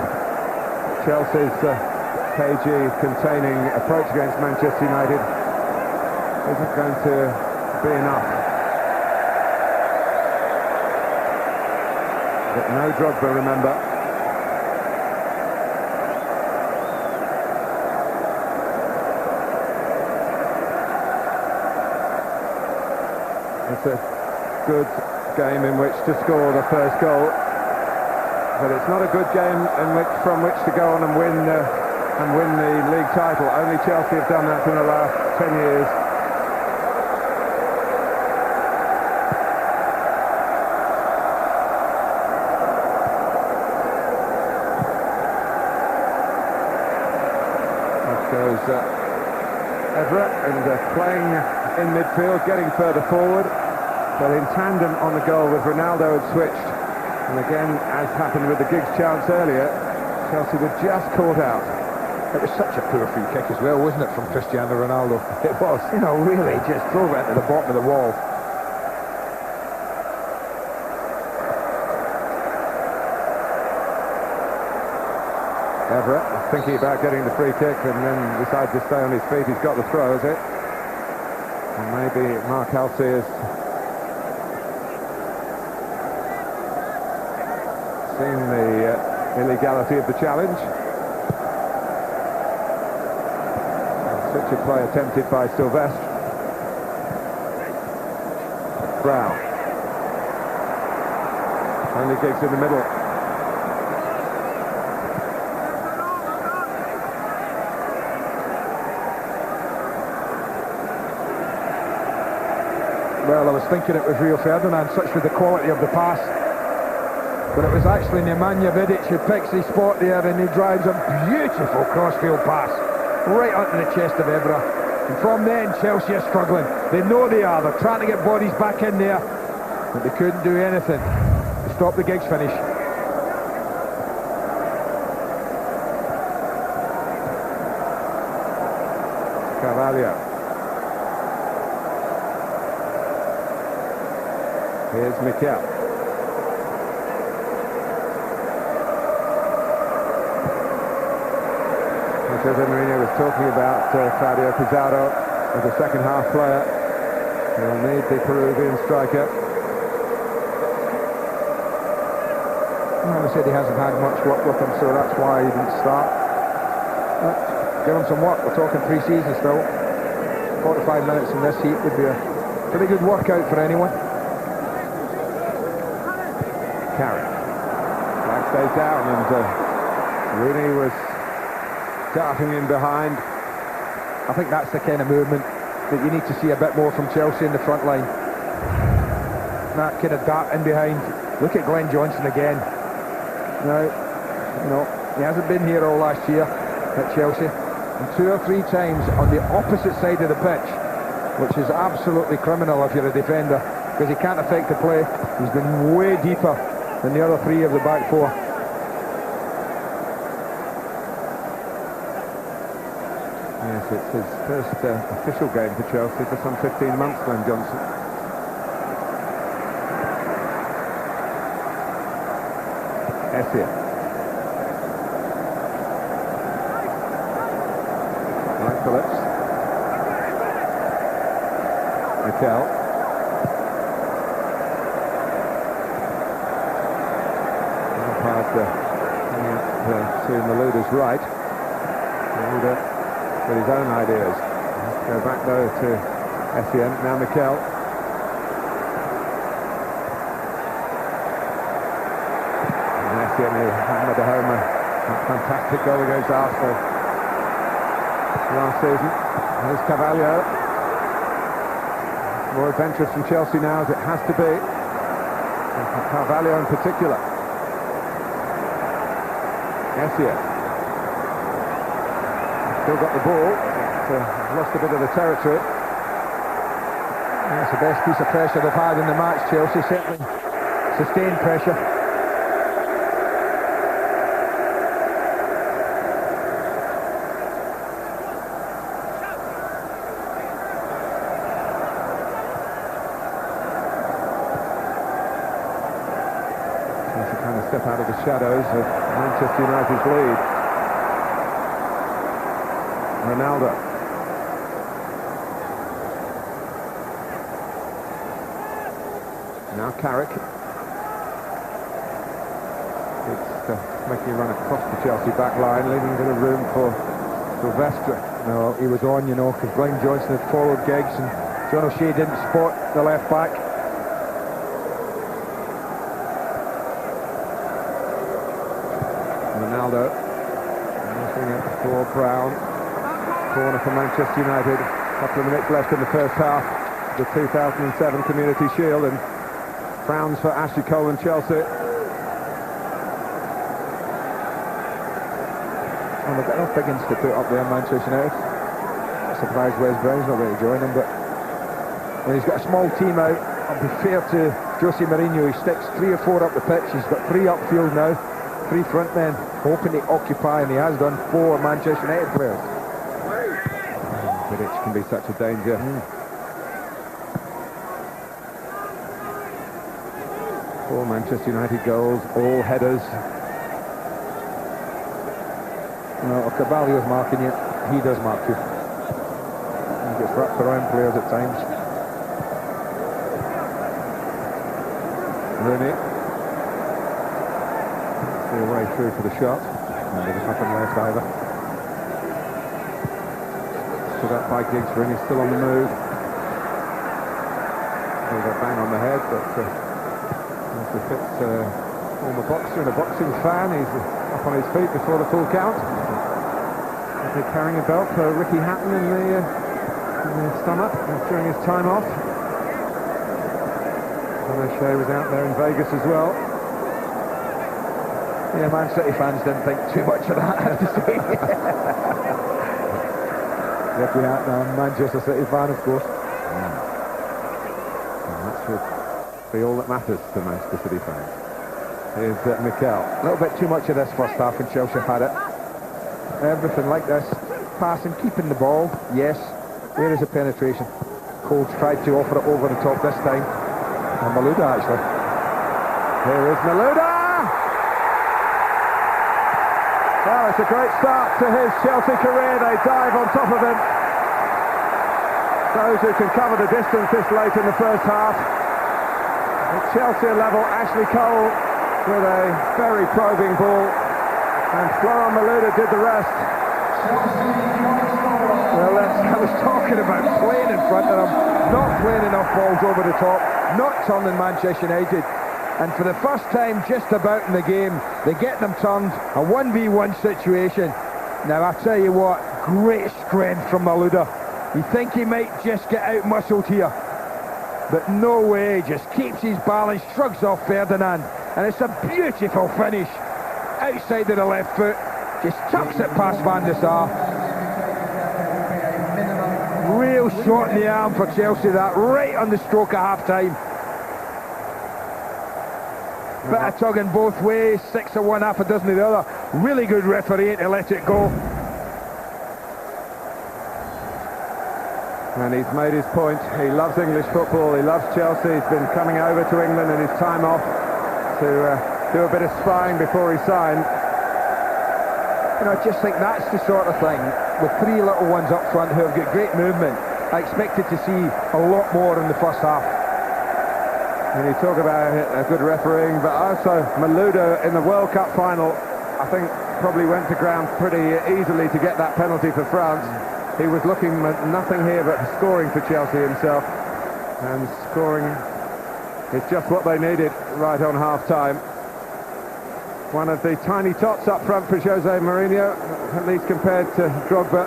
Chelsea's cagey, containing approach against Manchester United isn't going to be enough. But no Drogba, remember. It's a good game in which to score the first goal, but it's not a good game from which to go on and win the league title. Only Chelsea have done that in the last 10 years. Off goes Evra, and playing in midfield, getting further forward. But in tandem on the goal with Ronaldo had switched. And again, as happened with the Giggs chance earlier, Chelsea were just caught out. It was such a poor free kick as well, wasn't it, from Cristiano Ronaldo? It was. You know, really just drove it into the bottom of the wall. Everett thinking about getting the free kick and then decides to stay on his feet. He's got the throw, is it? And maybe Mark Halsey has seen the illegality of the challenge. Such a play attempted by Sylvestre. Brown. Only Giggs in the middle. Well, I was thinking it was Rio Ferdinand, such was the quality of the pass. But it was actually Nemanja Vidic who picks his spot there, and he drives a beautiful crossfield pass right onto the chest of Evra. And from then, Chelsea are struggling. They know they are. They're trying to get bodies back in there, but they couldn't do anything to stop the Giggs finish. Carvalho. Here's Mikel. Jose Mourinho was talking about Claudio Pizarro as a second half player. He'll need the Peruvian striker. Well, he said he hasn't had much work with him, so that's why he didn't start. But give him some work. We're talking pre-season still. 45 minutes in this heat would be a pretty good workout for anyone. Carrick. Flag stays down, and Rooney was darting in behind. I think that's the kind of movement that you need to see a bit more from Chelsea in the front line. That kind of dart in behind. Look at Glenn Johnson again. Now, you know, he hasn't been here all last year at Chelsea. And 2 or 3 times on the opposite side of the pitch, which is absolutely criminal if you're a defender, because he can't affect the play. He's been way deeper than the other 3 of the back 4. Yes, it's his first official game for Chelsea for some 15 months, Glenn Johnson. Essien. Mike Phillips. Mikel. Coming up to Malouda's right. Malouda with his own ideas. Go back though to Essien, now Mikel. And Essien, who hammered home a fantastic goal against Arsenal last season. There's Carvalho. More adventurous from Chelsea now, as it has to be. And Carvalho in particular. Essien. Still got the ball, but lost a bit of the territory. That's the best piece of pressure they've had in the match, Chelsea. Certainly sustained pressure. Chelsea trying to step out of the shadows of Manchester United's lead. Ronaldo. Now Carrick. It's making a run across the Chelsea back line, leaving a bit of room for Sylvestre. No, he was on, you know, because Glenn Johnson had followed Giggs and John O'Shea didn't spot the left back. Ronaldo. Moving it for Brown. Corner for Manchester United. A couple of minutes left in the first half of the 2007 Community Shield, and frowns for Ashley Cole and Chelsea. And they've got enough biggins to put up there, Manchester United. I'm surprised Wes Brown's not going to join him, but when he's got a small team out, I'll be fair to Jose Mourinho. He sticks 3 or 4 up the pitch. He's got 3 upfield now. three front men, hoping to occupy, and he has done, 4 Manchester United players. Vidic can be such a danger. Four Manchester United goals, all headers. Well, if Carvalho's marking you, he does mark you. He gets wrapped around players at times. Rooney. The way through for the shot. And there's nothing left either. Stood up by Giggs. Rooney still on the move. There's a bang on the head, but Mr. Fitz, former boxer and a boxing fan, he's up on his feet before the full count. They're carrying a belt for Ricky Hatton in the stomach during his time off. Shea was out there in Vegas as well. Yeah, Man City fans didn't think too much of that, I have to say. Ricky Hatton, a Manchester City fan, of course. And that should be all that matters to Manchester City fans. Here's Mikel. A little bit too much of this first half, and Chelsea have had it. Everything like this. Passing, keeping the ball, yes. Where is the penetration? Cole's tried to offer it over the top this time. And Malouda, actually. Here is Malouda! Well, it's a great start to his Chelsea career. They dive on top of him. Those who can cover the distance this late in the first half. At Chelsea level, Ashley Cole with a very probing ball. And Florent Malouda did the rest. Well, I was talking about playing in front of them, not playing enough balls over the top, not turning Manchester United. And for the first time just about in the game, they get them turned, a 1v1 situation. Now, I tell you what, great strength from Malouda. You think he might just get out-muscled here, but no way, just keeps his balance, shrugs off Ferdinand, and it's a beautiful finish. Outside of the left foot, just tucks it past Van der Sar. Real shot in the arm for Chelsea, that, right on the stroke of half-time. Bit of tugging both ways, 6 of one, half a dozen of the other. Really good refereeing to let it go. And he's made his point. He loves English football, he loves Chelsea. He's been coming over to England in his time off to do a bit of spying before he signed. You know, I just think that's the sort of thing, with 3 little ones up front who have got great movement. I expected to see a lot more in the first half. And you talk about a good refereeing, but also Malouda in the World Cup final, I think probably went to ground pretty easily to get that penalty for France. He was looking at nothing here but scoring for Chelsea himself. And scoring is just what they needed right on half-time. One of the tiny tots up front for Jose Mourinho, at least compared to Drogba,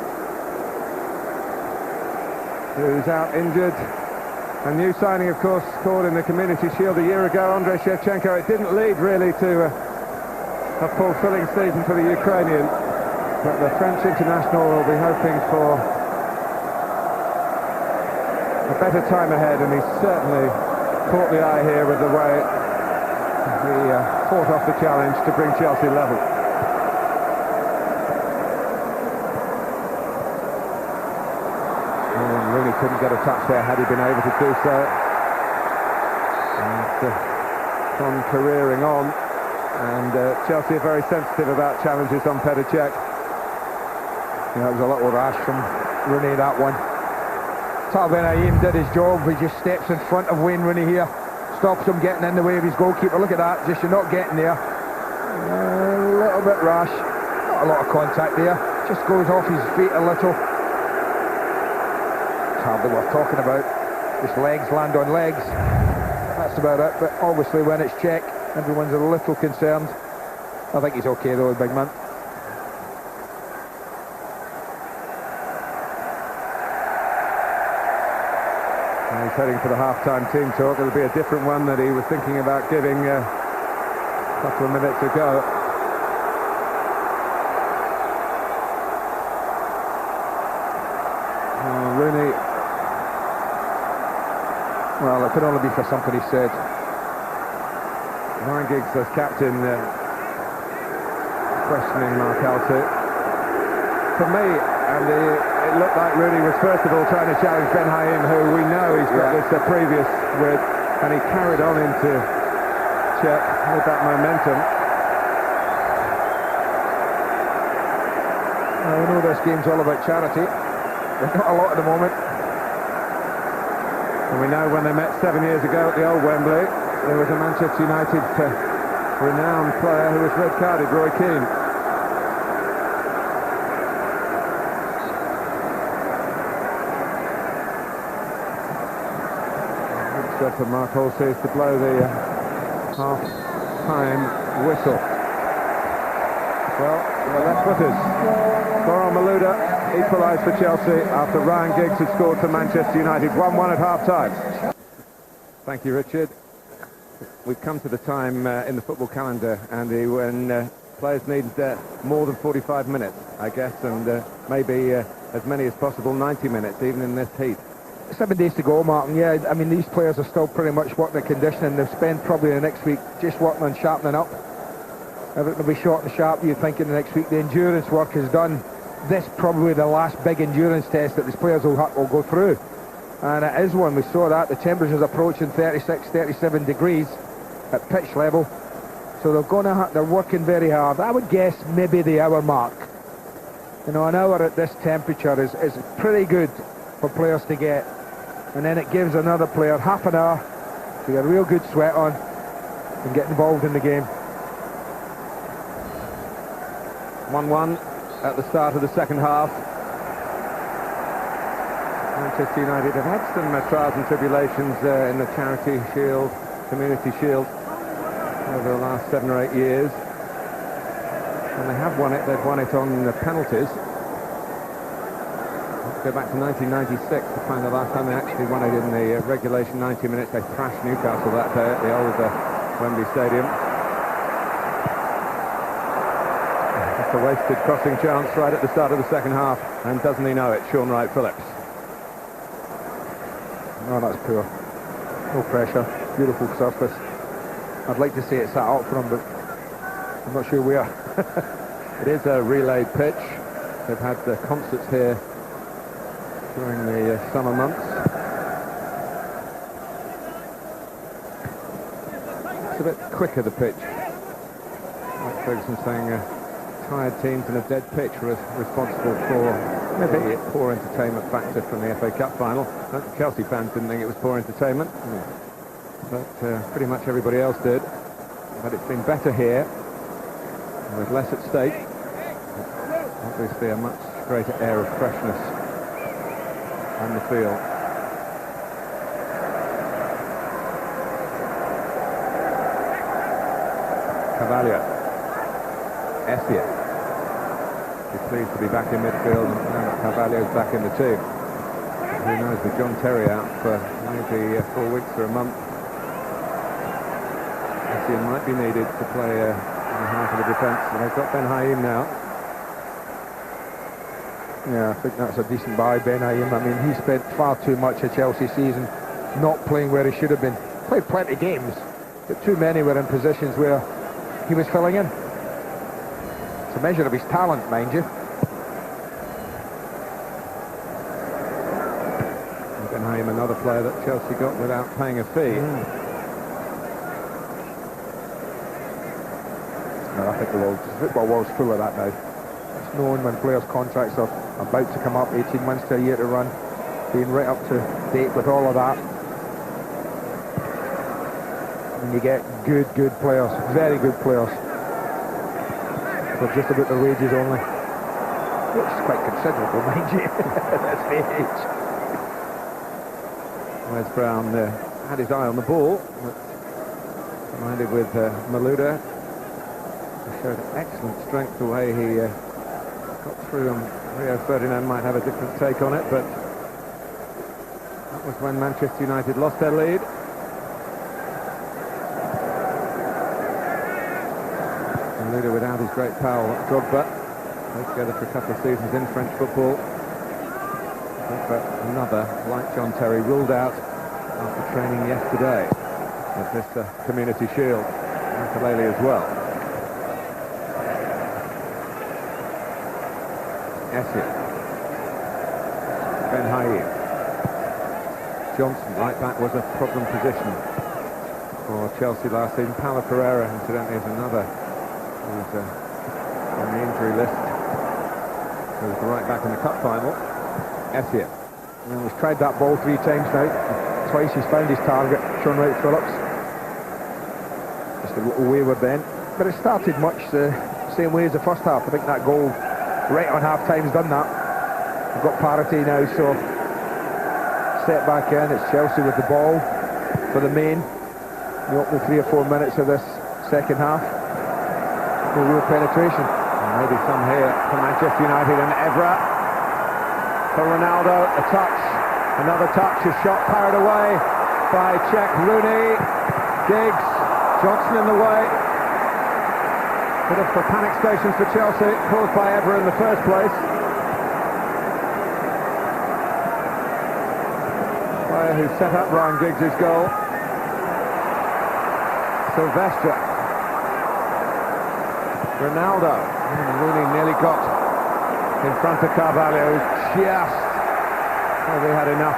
who's out injured. A new signing, of course, scored in the Community Shield a year ago, Andrei Shevchenko. It didn't lead really to a fulfilling season for the Ukrainian, but the French international will be hoping for a better time ahead, and he's certainly caught the eye here with the way he fought off the challenge to bring Chelsea level. Rooney couldn't get a touch there had he been able to do so. And Son careering on, and Chelsea are very sensitive about challenges on Petr Cech. Yeah, it was a little rash from Rooney, that one. Talbot Ayeem did his job. He just steps in front of Wayne Rooney here, stops him getting in the way of his goalkeeper. Look at that, just you're not getting there. A little bit rash, not a lot of contact there, just goes off his feet a little. Hardly worth talking about. Just legs land on legs. That's about it. But obviously when it's Cech, everyone's a little concerned. I think he's okay though, the big man. And he's heading for the half-time team talk. It'll be a different one that he was thinking about giving a couple of minutes ago. Rooney. Well, it could only be for something he said. Ryan Giggs as captain questioning Mark Alty. For me, Andy, it looked like Rooney was first of all trying to challenge Ben Haim, who we know he's got this previous with, and he carried on into Czech with that momentum. Well, we know this game's all about charity. There's not a lot at the moment. And we know when they met 7 years ago at the old Wembley, there was a Manchester United renowned player who was red-carded, Roy Keane. Good for Mark Halsey to blow the half-time whistle. Well, the left-footers. Laurent Malouda equalised for Chelsea after Ryan Giggs had scored for Manchester United. 1-1 at half-time. Thank you, Richard. We've come to the time in the football calendar, Andy, when players need more than 45 minutes, I guess, and maybe as many as possible, 90 minutes, even in this heat. 7 days to go, Martin. Yeah, I mean, these players are still pretty much working the conditioning. They'll spend probably the next week just working on sharpening up. Everything will be short and sharp, you think, in the next week. The endurance work is done. This probably the last big endurance test that these players will go through. And it is one. We saw that. The temperature's approaching 36, 37 degrees at pitch level. So they're working very hard. I would guess maybe the hour mark. You know, an hour at this temperature is pretty good for players to get. And then it gives another player half an hour to get a real good sweat on and get involved in the game. 1-1 at the start of the second half. Manchester United have had some trials and tribulations in the Charity Shield, Community Shield over the last 7 or 8 years. When they have won it, they've won it on the penalties. Go back to 1996 to find the last time they actually won it in the regulation 90 minutes. They thrashed Newcastle that day at the old Wembley Stadium. That's a wasted crossing chance right at the start of the second half, and doesn't he know it, Sean Wright-Phillips. Oh, that's poor. No pressure. Beautiful surface. I'd like to say it sat out for him, but I'm not sure where. It is a relayed pitch. They've had the concerts here during the summer months. It's a bit quicker, the pitch. Like Ferguson saying tired teams and a dead pitch were responsible for maybe poor entertainment factor from the FA Cup final. Chelsea fans didn't think it was poor entertainment, but pretty much everybody else did. But it's been better here, with less at stake. Obviously a much greater air of freshness on the field. Carvalho. Essien. He's pleased to be back in midfield, and now Carvalho's back in the team. Who knows, with John Terry out for maybe 4 weeks or a month, Essien might be needed to play in the half of the defence. And they've got Ben Haim now. Yeah, I think that's a decent buy, Ben Haim. I mean, he spent far too much of Chelsea season not playing where he should have been. Played plenty of games, but too many were in positions where he was filling in. It's a measure of his talent, mind you. And Ben Haim, another player that Chelsea got without paying a fee. No, I think the football world's full of that now. It's known when players' contracts are about to come up, 18 months to a year to run, being right up to date with all of that. And you get good players, very good players, for just about their wages only, which is quite considerable, mind you, at this age. Wes Brown had his eye on the ball, but reminded with Malouda. He showed excellent strength the way he got through, and Rio Ferdinand might have a different take on it, but that was when Manchester United lost their lead. Malouda without his great pal Drogba, played together for a couple of seasons in French football. Drogba, another, like John Terry, ruled out after training yesterday at this Community Shield. Makaleli as well. Essien. Ben Haïm. Johnson, right back, was a problem position for Chelsea last season. Paulo Pereira, incidentally, is another who's on the injury list. So he's the right back in the cup final. Essien. Well, he's tried that ball 3 times now. Twice he's found his target, Sean Wright Phillips. Just a little wayward then. But it started much the same way as the first half. I think that goal right on half-time's done that. We've got parity now, so set back in. It's Chelsea with the ball for the main. The opening 3 or 4 minutes of this second half. No real penetration. And maybe some here for Manchester United, and Evra for Ronaldo. A touch, another touch, a shot parried away by Czech. Rooney, Giggs, Johnson in the way. Bit of panic stations for Chelsea, caused by Evra in the first place. Player who set up Ryan Giggs' goal. Sylvester. Ronaldo. And Rooney nearly got in front of Carvalho, just they had enough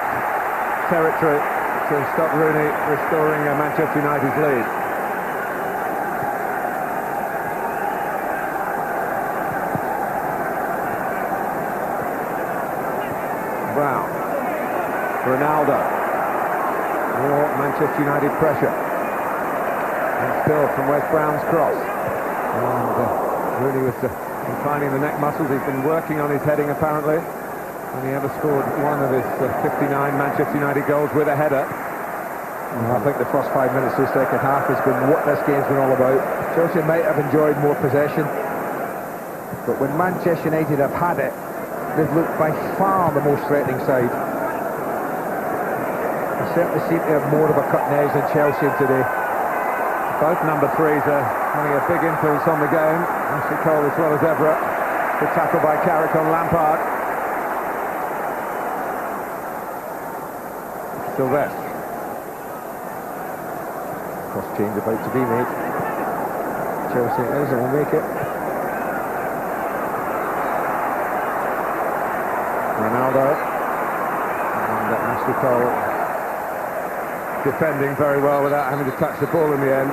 territory to stop Rooney restoring Manchester United's lead. Brown. Ronaldo. More Manchester United pressure. And still from Wes Brown's cross. And Rooney was confining the neck muscles. He's been working on his heading apparently. And he ever scored one of his 59 Manchester United goals with a header. I think the first 5 minutes of the second half has been what this game's been all about. Chelsea might have enjoyed more possession, but when Manchester United have had it, they've looked by far the most threatening side. They certainly seem to have more of a cutting edge than Chelsea today. Both number 3s are having a big influence on the game. Ashley Cole as well as Evra. Good tackle by Carrick on Lampard. Sylvester. Cross change about to be made. Chelsea it is, and will make it. Ronaldo. And Ashley Cole defending very well without having to touch the ball in the end.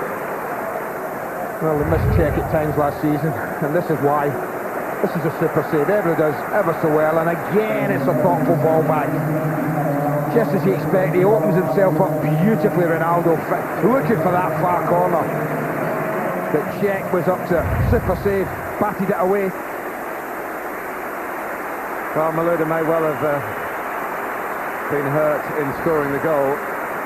Well, they missed Czech at times last season, and this is why. This is a super save. Evra does ever so well, and again it's a thoughtful ball back. Just as you expect, he opens himself up beautifully, Ronaldo, looking for that far corner. But Czech was up to super save, batted it away. Well, Malouda may well have been hurt in scoring the goal.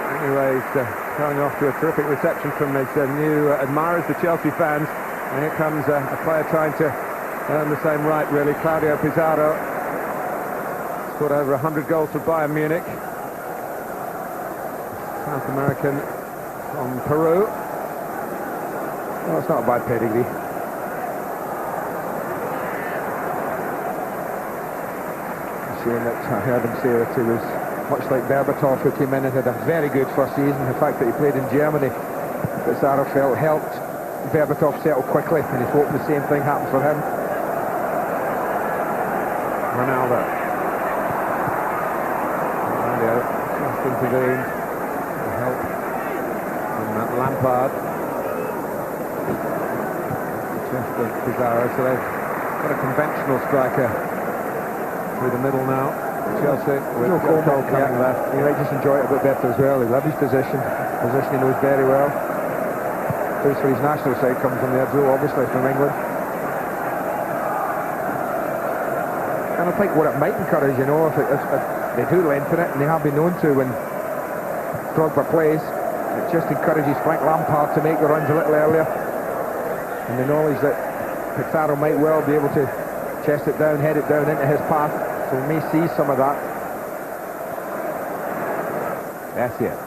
Anyway, he's going off to a terrific reception from his new admirers, the Chelsea fans. And here comes a player trying to earn the same right, really. Claudio Pizarro scored over 100 goals for Bayern Munich. South American from Peru. Well, it's not a bad pedigree. Saying that I heard him say that he was much like Berbatov, who came in and had a very good first season. The fact that he played in Germany, Pizarro felt helped Berbatov settle quickly, and he's hoping the same thing happened for him. Ronaldo. Just intervened to help from Lampard. Just Pizarro, so they've got a conventional striker through the middle now. Chelsea with Cole coming left. He might just enjoy it a bit better as well. He loves his position he knows very well. Plays for his national side, comes from there, Joe, obviously from England. And I think what it might encourage, if they do lengthen it, and they have been known to when Drogba plays, it just encourages Frank Lampard to make the runs a little earlier. And the knowledge that Pizarro might well be able to chest it down, head it down into his path. So we may see some of that. That's it.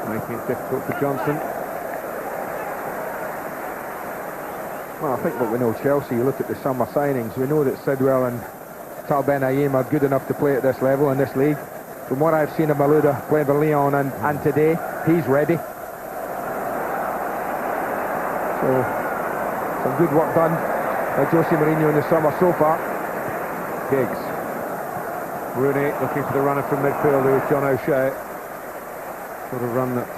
Making it difficult for Johnson. Well, I think what we know Chelsea, you look at the summer signings, we know that Sidwell and Tal Ben Haïm are good enough to play at this level in this league. From what I've seen of Malouda playing for Lyon and today, he's ready. So, some good work done by Jose Mourinho in the summer so far. Giggs. Rooney looking for the runner from midfield, who is John O'Shea. Sort of run that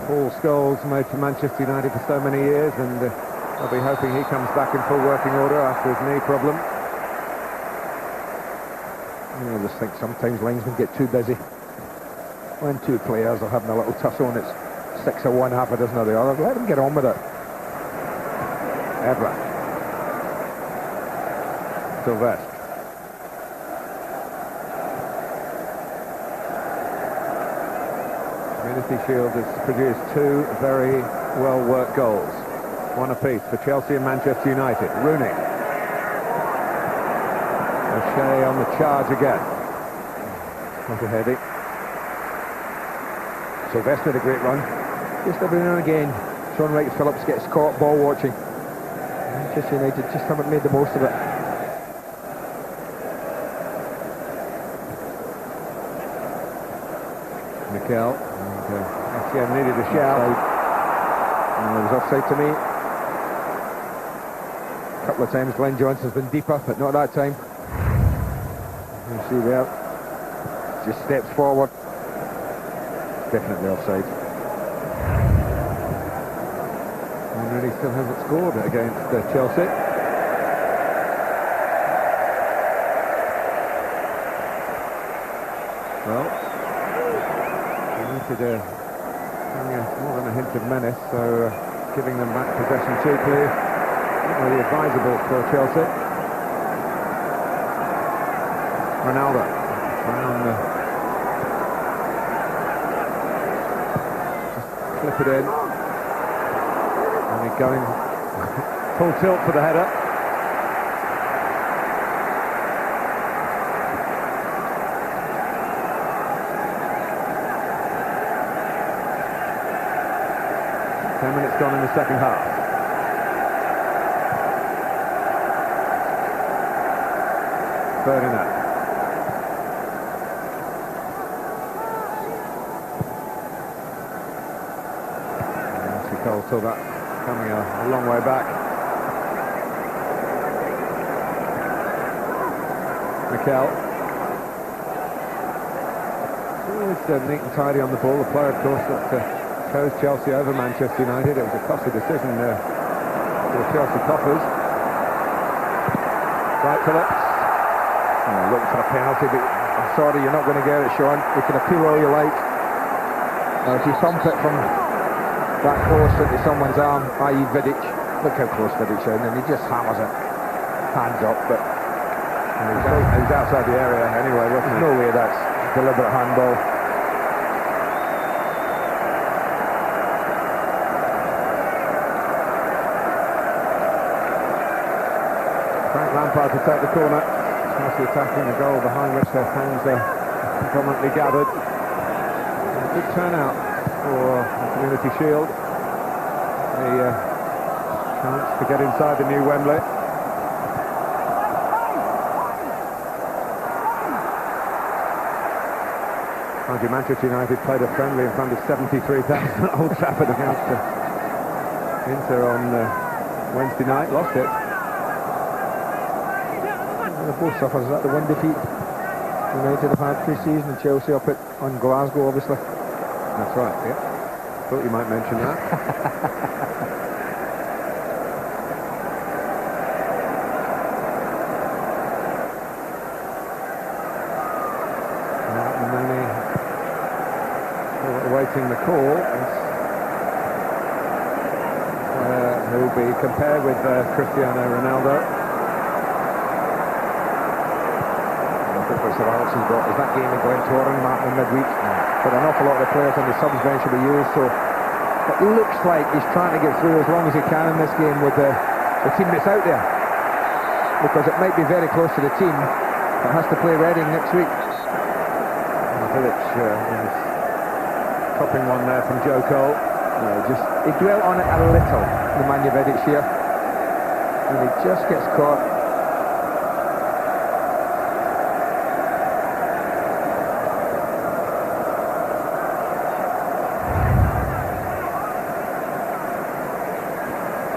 Paul Scholes made for Manchester United for so many years, and I'll be hoping he comes back in full working order after his knee problem. I just think sometimes linesmen get too busy. When two players are having a little tussle and it's 6 of one, half a dozen of the other, let them get on with it. Evra. Sylvestre. Community Shield has produced two very well-worked goals. One apiece for Chelsea and Manchester United. Rooney. O'Shea on the charge again. Not a heavy. Sylvestre had a great run. Just every now and again, Sean Wright-Phillips gets caught ball watching. Manchester United just haven't made the most of it. Mikel. Essien needed a shout. It was offside to me. A couple of times Glenn Johnson's been deeper, but not that time. You see there, just steps forward. Definitely offside. And really still hasn't scored against Chelsea. Well, United more than a hint of menace, so giving them back possession cheaply, not really advisable for Chelsea. Ronaldo, Brown, just flip it in, and he's going full tilt for the header. Gone in the second half. Ferdinand. Cole saw that coming a long way back. Mikel. It's neat and tidy on the ball. The player, of course, that chose Chelsea over Manchester United. It was a costly decision for the Chelsea Coppers. Wright-Phillips. Looking for a penalty, but I'm sorry, you're not going to get it, Sean. You can appeal all you like. If you thump it from that close into someone's arm, i.e. Vidic, look how close Vidic is, and he just hammers it. Hands up, but he's outside the area anyway, wasn't he? No way that's deliberate handball. Lampard to take the corner. Chelsea attacking the goal behind which their fans are predominantly gathered. A good turnout for the Community Shield. A chance to get inside the new Wembley. Mind you, Manchester United played a friendly in front of 73,000 at Old Trafford against Inter on Wednesday night. Lost it. Both suffers. Is that the one defeat United have had pre-season, and Chelsea up on Glasgow, obviously? That's right, yeah. Thought you might mention that. Mane awaiting the call. Who will be compared with Cristiano Ronaldo. Sir Alex has got is that game in Glentoran happening midweek, but an awful lot of the players on the subs bench will be used, so it looks like he's trying to get through as long as he can in this game with the team that's out there, because it might be very close to the team that has to play Reading next week. Vidic is topping one there from Joe Cole. He dwelt on it a little, Nemanja Vidic here, and he just gets caught.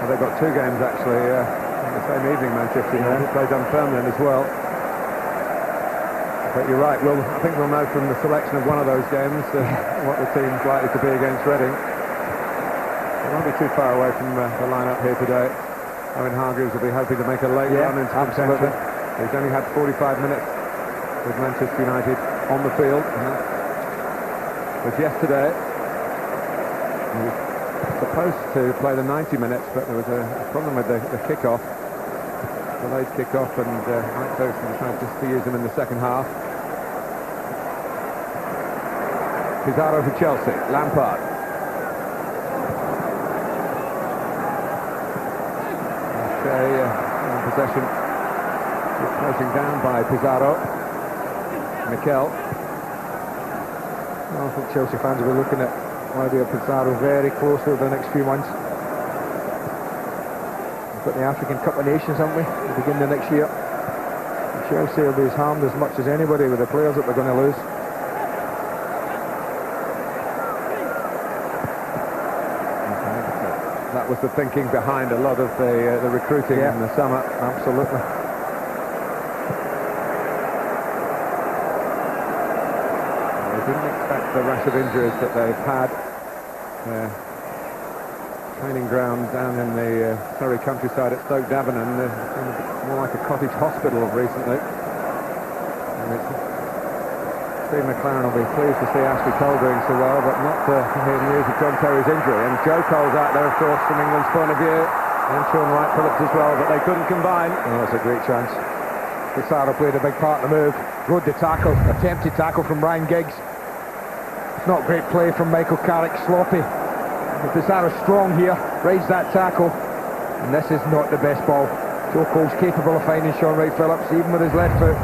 Well, they've got 2 games actually on the same evening. Manchester United play Dunfermline as well. But you're right, I think we'll know from the selection of one of those games what the team's likely to be against Reading. It won't be too far away from the lineup here today. Owen Hargreaves will be hoping to make a late run into contention. He's only had 45 minutes with Manchester United on the field. But yesterday, he was supposed to play the 90 minutes, but there was a problem with the kickoff. Delayed kickoff, and Mike Ferguson decided just to use him in the second half. Pizarro for Chelsea, Lampard. In possession, closing down by Pizarro. Mikel. Well, I think Chelsea fans will be looking at Malouda Pizarro very closely over the next few months. We've got the African Cup of Nations, haven't we, at the beginning of next year. And Chelsea will be harmed as much as anybody with the players that they're going to lose. That was the thinking behind a lot of the recruiting in the summer. Absolutely. They didn't expect the rash of injuries that they've had. Training ground down in the Surrey countryside at Stoke Davenham, more like a cottage hospital recently. And Steve McLaren will be pleased to see Ashley Cole doing so well, but not to hear news of John Terry's injury. And Joe Cole's out there, of course, from England's point of view, and Sean Wright-Phillips as well, but they couldn't combine. Oh, that's a great chance. Pizarro played a big part in the move. Rode the tackle, attempted tackle from Ryan Giggs. Not great play from Michael Carrick, sloppy. Pizarro's strong here, rides that tackle, and this is not the best ball. Joe Cole's capable of finding Sean Wright-Phillips, even with his left foot.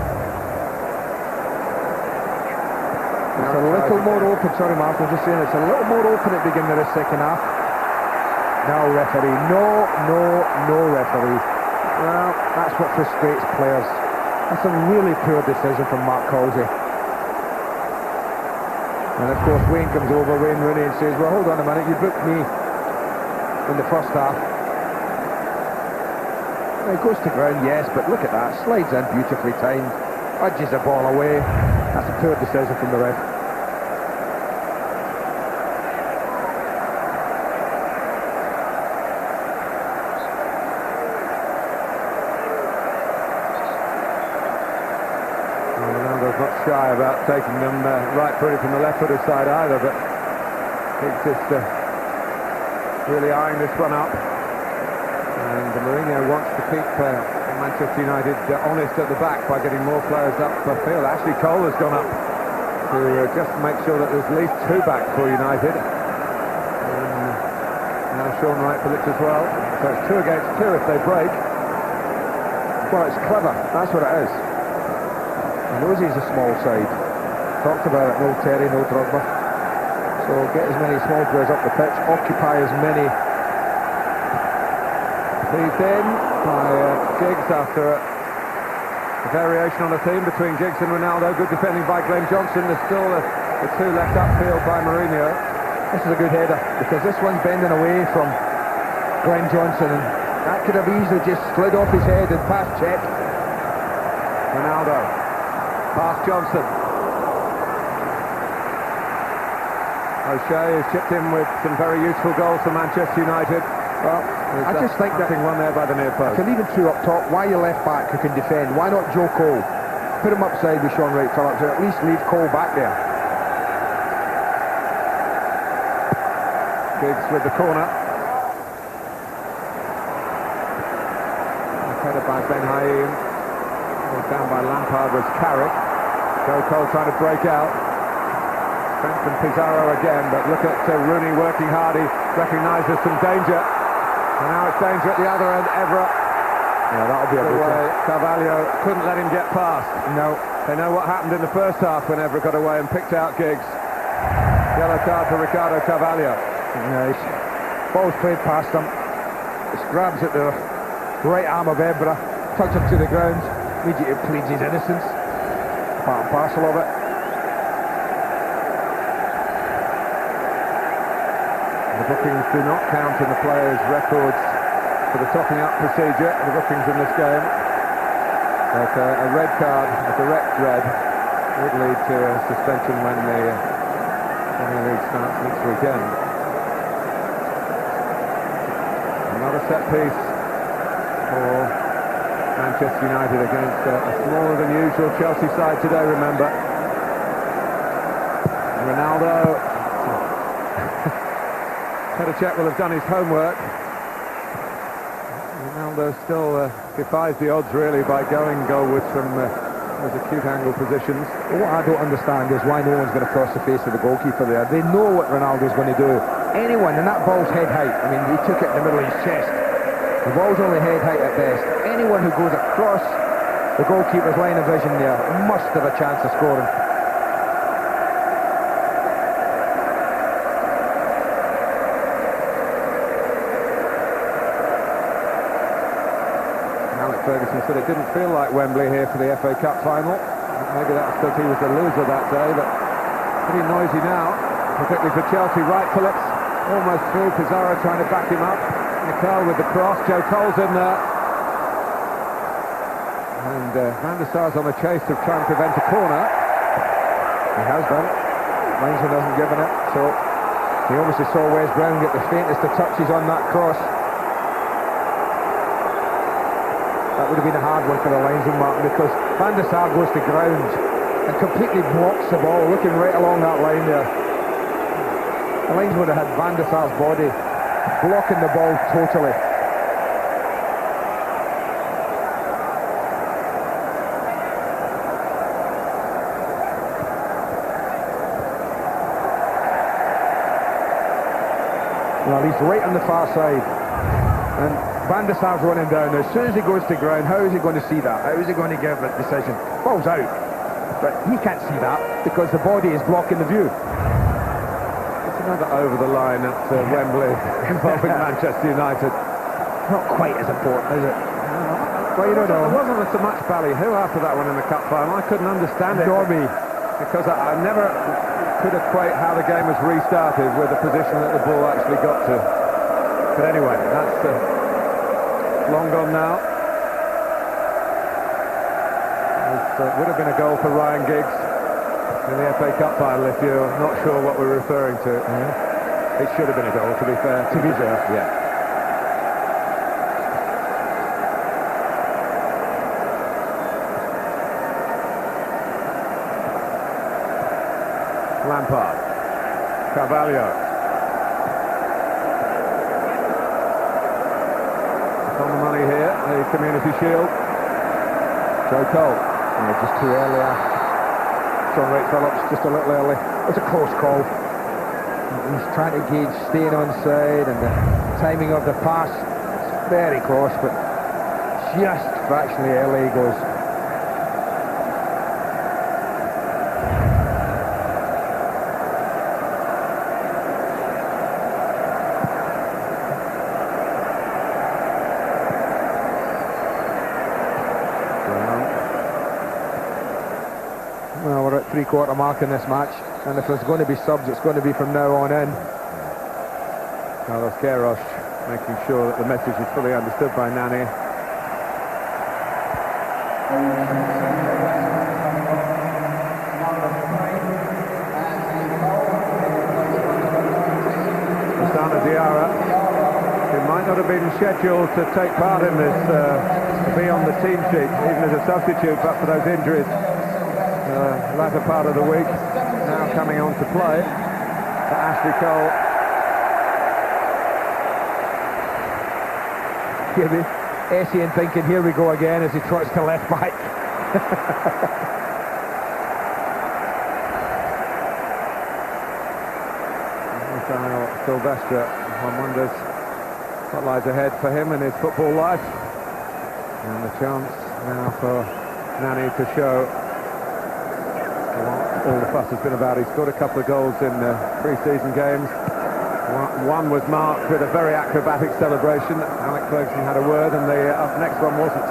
It's a little more open, sorry Mark, I'm just saying it's a little more open at the beginning of the second half. No referee, no referee. Well, that's what frustrates players. That's a really poor decision from Mark Halsey. And of course Wayne comes over, Wayne Rooney, and says, well, hold on a minute, you booked me in the first half. Well, it goes to ground, yes, but look at that, slides in beautifully timed, edges the ball away. That's a poor decision from the ref. Ronaldo's not shy about taking them right-footed from the left-footed side either, but he's just really eyeing this one up. And Mourinho wants to keep Manchester United honest at the back by getting more players up the field. Ashley Cole has gone up to just make sure that there's at least 2 back for United. And now Sean Wright-Phillips as well. So it's 2 against 2 if they break. Well, it's clever, that's what it is. He knows he's a small side. Talked about it, no Terry, no Drogba. So get as many small players up the pitch, occupy as many. He's in by Giggs after a variation on the theme between Giggs and Ronaldo. Good defending by Glenn Johnson. There's still the 2 left upfield by Mourinho. This is a good header because this one's bending away from Glenn Johnson, and that could have easily just slid off his head and pass check. Ronaldo, past Johnson. O'Shea has chipped in with some very useful goals for Manchester United. Well, I just think that one there by the near post. To leave him 2 up top, why your left back who can defend? Why not Joe Cole? Put him upside with Sean Wright-Phillips, or at least leave Cole back there. Giggs with the corner. Headed by Ben Haim. Down by Lampard was Carrick. Joe Cole trying to break out. Strengthen Pizarro again, but look at Rooney working hard. He recognises some danger. And now it's danger at the other end. Everett. Yeah, that'll be a good way. Carvalho couldn't let him get past. No. They know what happened in the first half when Everett got away and picked out Giggs. Yellow card for Ricardo Carvalho. Nice. Ball's played past him. Just grabs at the right arm of Everett, tugs him to the ground. Immediately pleads his innocence. Part and parcel of it. The bookings do not count in the players' records for the topping up procedure, the bookings in this game. But a red card, a direct red, would lead to a suspension when the Premier League starts next weekend. Another set piece for Manchester United against a smaller than usual Chelsea side today, remember. Ronaldo. Petr will have done his homework. Ronaldo still defies the odds really by going goalwards from those acute angle positions. What I don't understand is why no one's going to cross the face of the goalkeeper there. They know what Ronaldo's going to do. Anyone, and that ball's head height. I mean, he took it in the middle of his chest. The ball's only head height at best. Anyone who goes across the goalkeeper's line of vision there must have a chance of scoring. Ferguson said it didn't feel like Wembley here for the FA Cup final. Maybe that's because he was the loser that day, but pretty noisy now, particularly for Chelsea. Right, Phillips, almost through. Pizarro trying to back him up. Mikel with the cross. Joe Cole's in there. And Van der Sar's on the chase to try and prevent a corner. He has done. Linesman hasn't given it, so he obviously saw Wes Brown get the faintest of touches on that cross. That would have been a hard one for the linesman, Martin, because Van der Sar goes to ground and completely blocks the ball, looking right along that line there. The linesman would have had Van der Sar's body blocking the ball totally. Well, he's right on the far side. And Van der Sar's running down. As soon as he goes to ground, how is he going to see that? How is he going to give that decision? Ball's out. But he can't see that because the body is blocking the view. It's another over the line at Wembley involving Manchester United. Not quite as important, is it? Well, you don't know. There wasn't so much ballyhoo after that one in the cup final. I couldn't understand it. Nor me. Because I never could equate how the game was restarted with the position that the ball actually got to. But anyway, that's long gone now. It would have been a goal for Ryan Giggs in the FA Cup final if you're not sure what we're referring to. It should have been a goal, to be fair. To be fair, yeah. Lampard. Carvalho. On the money here, the Community Shield. Joe Cole. Yeah, just too early. John Wright Phillips, just a little early. It's a close call. He's trying to gauge staying onside and the timing of the pass. It's very close, but just fractionally early he goes. Well, we're at three-quarter mark in this match, and if there's going to be subs, it's going to be from now on in. Carlos Queiroz making sure that the message is fully understood by Nani. Osama Diarra, who might not have been scheduled to take part in this, to be on the team sheet, even as a substitute, but for those injuries. Latter part of the week, now coming on to play for Ashley Cole. Essien thinking, here we go again, as he trots to left back. Silvestre, one wonders what lies ahead for him in his football life. And the chance now for Nani to show what all the fuss has been about. He scored a couple of goals in pre-season games. One was marked with a very acrobatic celebration. Alex Ferguson had a word, and the next one wasn't.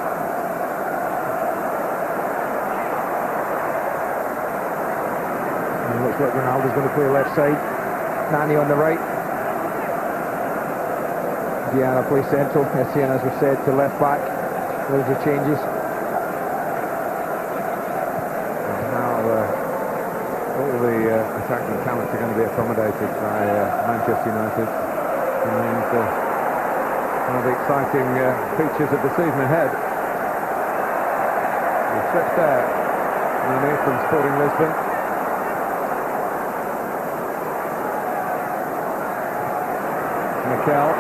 It looks like Ronaldo's going to play left side. Nani on the right. Diana plays central. Essien, as we said, to left back. Loads of changes. And how all the attacking talents are going to be accommodated by Manchester United remains one of the exciting features of the season ahead. The switch there. Nani from Sporting Lisbon. Mikel,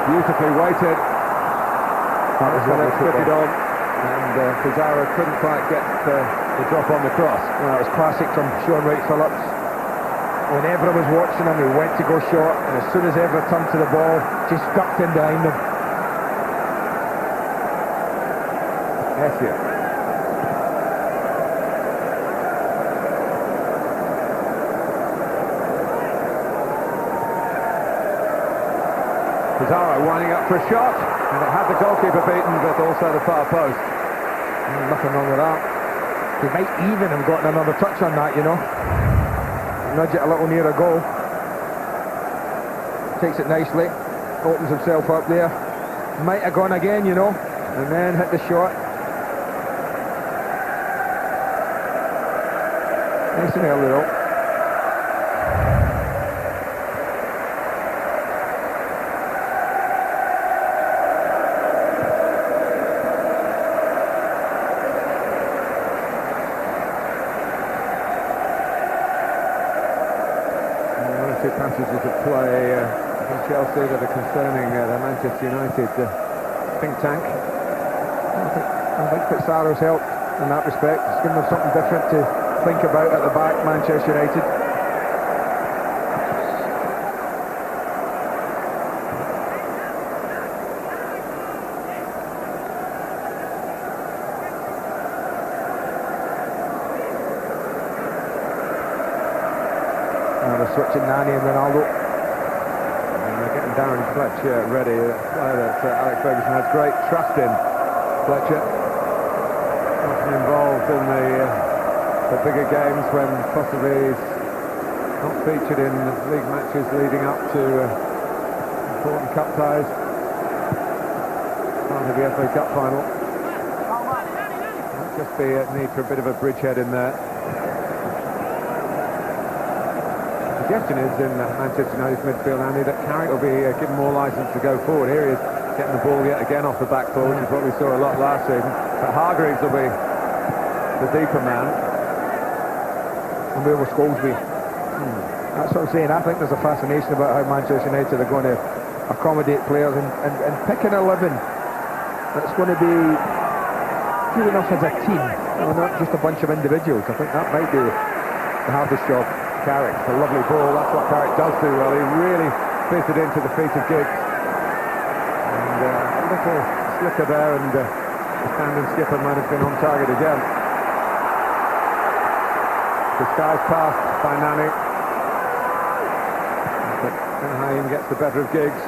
beautifully weighted. That was what fitted on, and Pizarro couldn't quite get the drop on the cross. Well, it was classic from Sean Wright-Phillips. When Evra was watching him, he went to go short, and as soon as Evra turned to the ball, just ducked in behind him. Essien. Pizarro winding up for a shot, and it had the goalkeeper beaten, but also the far post. Nothing wrong with that. He might even have gotten another touch on that, you know. Nudge it a little nearer goal. Takes it nicely, opens himself up there. Might have gone again, you know, and then hit the shot. Nice and early though. Passages of play in Chelsea that are concerning the Manchester United think tank. I think Pizarro's helped in that respect. It's given them something different to think about at the back, Manchester United. Switching Nani and Ronaldo. And they're getting Darren Fletcher ready. A player that Alex Ferguson has great trust in. Fletcher often involved in the bigger games when possibly he's not featured in league matches leading up to important cup ties. Part of the FA Cup final. Might just be a need for a bit of a bridgehead in there. The suggestion is in Manchester United's midfield, Andy, that Carrick will be given more licence to go forward. Here he is getting the ball yet again off the back foot, which is what we saw a lot last season. But Hargreaves will be the deeper man. And where will Scholes be? That's what I'm saying. I think there's a fascination about how Manchester United are going to accommodate players and picking 11 that's going to be good enough as a team, not just a bunch of individuals. I think that might be the hardest job. Carrick, a lovely ball. That's what Carrick does do well. He really fits it into the feet of Giggs. And a little slicker there, and the standing skipper might have been on target again. Disguised pass by Nani. But Haim gets the better of Giggs.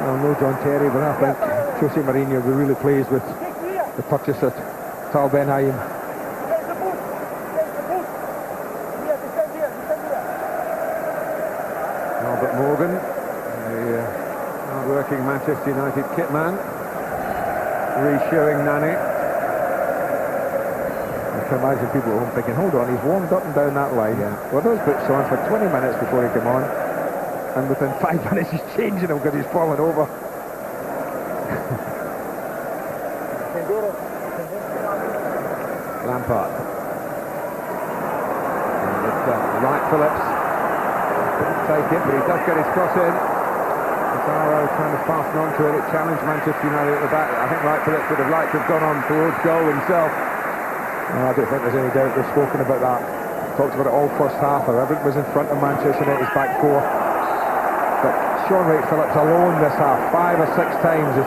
Well, no John Terry, but I think Jose Mourinho will be really pleased with the purchase of Tal Ben Haim. Albert Morgan, the hard-working Manchester United kitman, re-showing Nani. I can imagine people at home thinking, hold on, he's warmed up and down that line. Yeah. Well, those boots on for 20 minutes before he came on, and within 5 minutes he's changing them because he's fallen over. Lampard. And it's Wright-Phillips. Couldn't take it, but he does get his cross in. Pizarro kind of passing on to it. It challenged Manchester United at the back. I think Wright-Phillips would have liked to have gone on towards goal himself. No, I don't think there's any doubt they've spoken about that. Talked about it all first half. Everything was in front of Manchester United's back four. But Sean Wright-Phillips alone this half, 5 or 6 times, has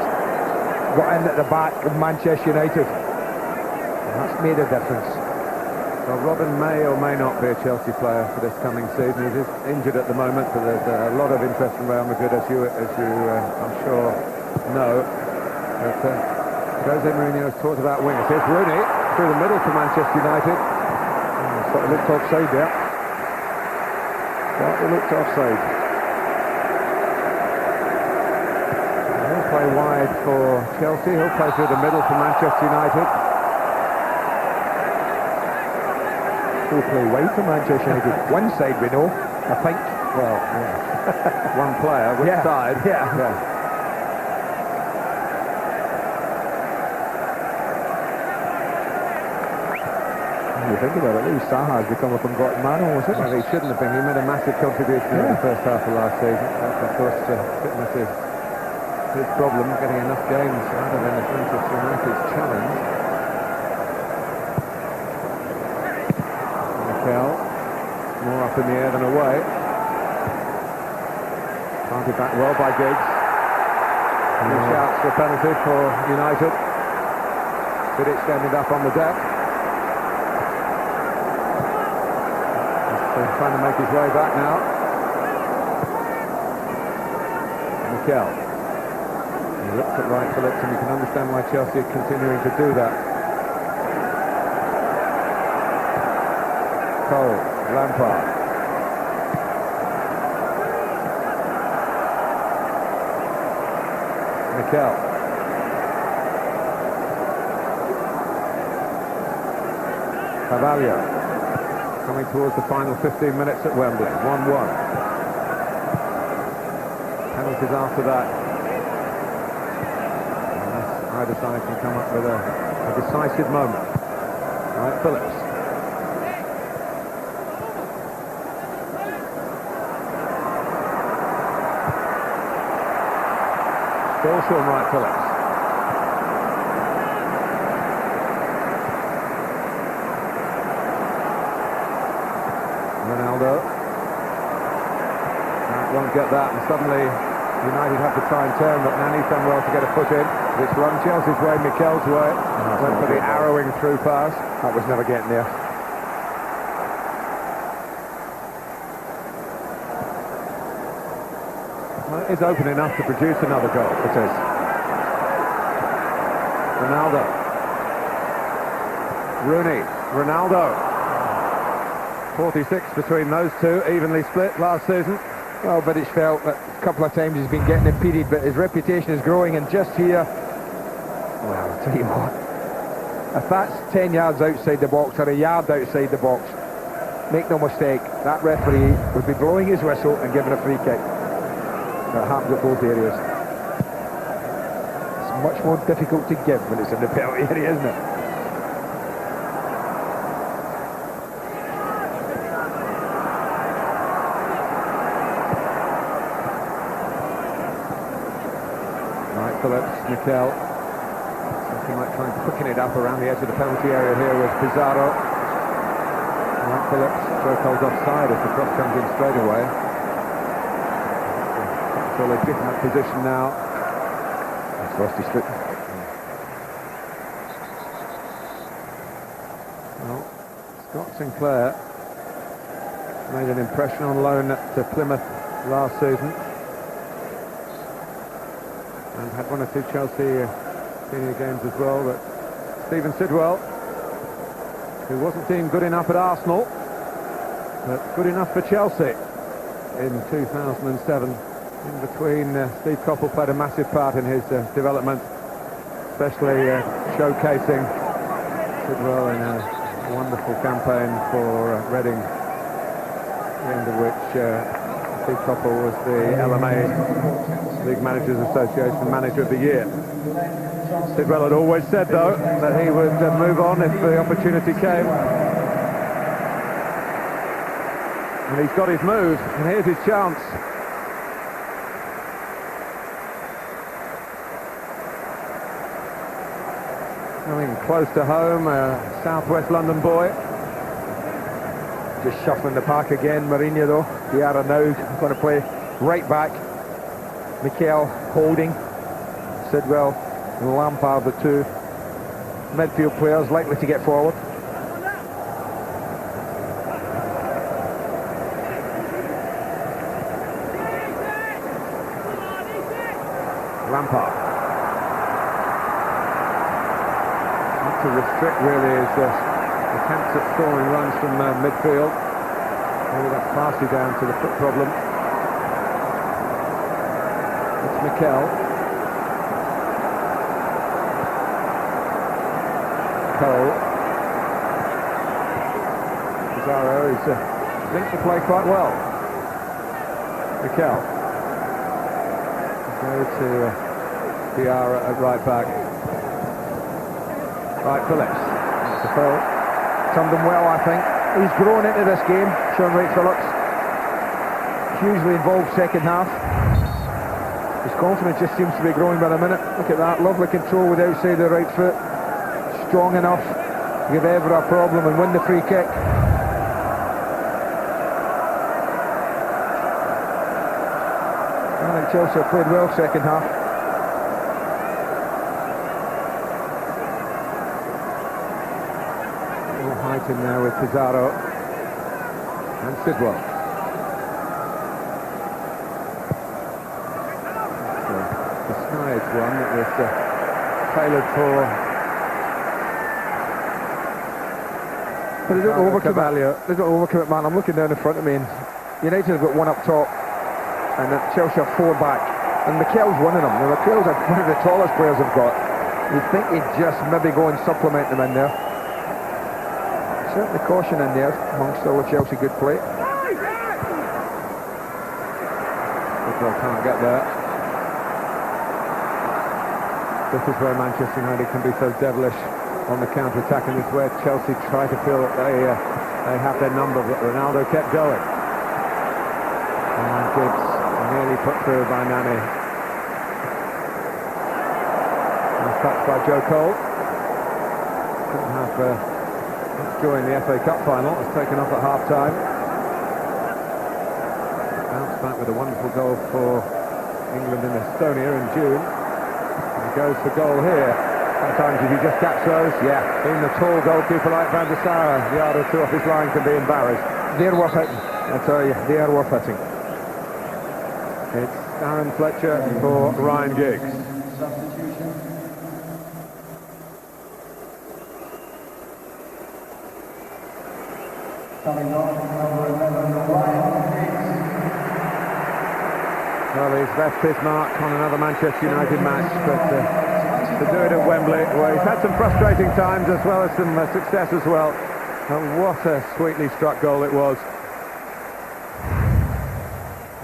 got in at the back of Manchester United. That's made a difference. Well, Robin may or may not be a Chelsea player for this coming season. He is injured at the moment, but there's a lot of interest in Real Madrid, as you I'm sure know. But Jose Mourinho has talked about wingers. Here's Rooney through the middle for Manchester United. Sort of looked offside there. Thought they looked offside. He'll play wide for Chelsea. He'll play through the middle for Manchester United. He'll play wide for Manchester United. One side we know, I think. Well, yeah. One player, which side? Yeah. When you think about it, Louis Saha has become a forgotten man almost, Well, he shouldn't have been. He made a massive contribution in the first half of last season. That's, of course, fitness is his problem, getting enough games out of Manchester United's challenge. Mikel, more up in the air than away. Planted back well by Giggs. He shouts for a penalty for United. Vidic standing up on the deck. He's trying to make his way back now. Mikel. He looks at Wright Phillips, and you can understand why Chelsea are continuing to do that. Cole, Lampard. Mikel. Carvalho. Coming towards the final 15 minutes at Wembley. 1-1. Penalties after that. Unless either side can come up with a decisive moment. Right, Phillips. Still Sean Wright Phillips. Ronaldo. Won't get that, and suddenly United have to try and turn, but Nani's done well to get a foot in. It's run Chelsea's way, Mikel's way. Went for the arrowing through pass. That was never getting there. Well, it is open enough to produce another goal. It is. Ronaldo. Rooney. Ronaldo. 46 between those two, evenly split last season. Well, but it's felt that a couple of times he's been getting impeded, but his reputation is growing, and just here, well, I'll tell you what, if that's 10 yards outside the box or a yard outside the box, make no mistake, that referee would be blowing his whistle and giving a free kick. That happens at both areas. It's much more difficult to give when it's in the penalty area, isn't it? Phillips, Mikel. He might try and quicken it up around the edge of the penalty area here with Pizarro. Right, Phillips, Jokel's offside as the cross comes in straight away. It's a legitimate position now. He's lost his foot. Well, Scott Sinclair made an impression on loan at Plymouth last season. And had one or two Chelsea senior games as well, but Stephen Sidwell, who wasn't deemed good enough at Arsenal, but good enough for Chelsea in 2007. In between, Steve Coppell played a massive part in his development, especially showcasing Sidwell in a wonderful campaign for Reading, at the end of which Steve Coppell was the LMA League Managers Association Manager of the Year. Sidwell had always said, though, that he would move on if the opportunity came. And he's got his move, and here's his chance. Coming close to home, a southwest London boy. Just shuffling the pack again, Mourinho though. Diarra now going to play right back. Mikel holding. Sidwell and Lampard, the two midfield players likely to get forward. Lampard. Not to restrict really his attempts at scoring runs from midfield. Maybe that's Farsi down to the foot problem. It's Mikel. Cole. Pizarro is linked to play quite well. Mikel. Go to Diarra at right back. Right, Phillips. That's a foul. Turned him well, I think. He's grown into this game, Sean Wright-Phillips. Hugely involved second half. His confidence just seems to be growing by the minute. Look at that, lovely control with the outside of the right foot. Strong enough to give Evra a problem and win the free kick. I think Chelsea have played well second half. In there with Pizarro and Sidwell. The Skies one that was tailored for. But they don't overcommit, man. I'm looking down in front of me, and United have got one up top, and Chelsea have four back, and Mikel's one of them. Now, Mikel's one of the tallest players they've got. You'd think he'd just maybe go and supplement them in there. Certainly caution in there amongst all the Chelsea good play. Sidwell can't get there. This is where Manchester United can be so devilish on the counter-attack, and this is where Chelsea try to feel that they have their number, but Ronaldo kept going. And Gibbs nearly put through by Nani. And touched by Joe Cole. Couldn't have joy in the FA Cup final. It was taken off at half-time. Bounced back with a wonderful goal for England and Estonia in June. And he goes for goal here. Sometimes if you just catch those, even a tall goalkeeper like Van der Sar, a yard or two off his line can be embarrassed. They're worth hitting, I tell you, they are worth hitting. It's Aaron Fletcher for Ryan Giggs. Well, he's left his mark on another Manchester United match, but to do it at Wembley, where he's had some frustrating times as well as some success as well. And what a sweetly struck goal it was.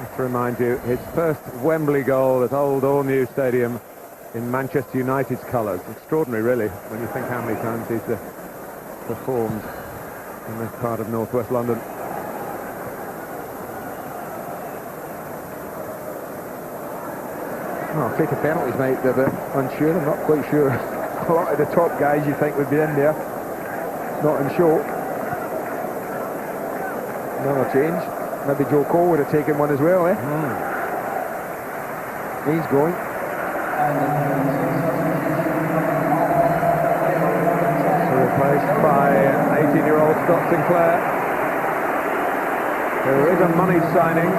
Just to remind you, his first Wembley goal at Old or New Stadium in Manchester United's colours. Extraordinary, really, when you think how many times he's performed in this part of northwest London. Oh, taking penalties, mate, they're a bit unsure. I'm not quite sure. A lot of the top guys you think would be in there, not in show. Another change. Maybe Joe Cole would have taken one as well, eh? He's going. So replaced by 18-year-old Scott Sinclair, who is a money signing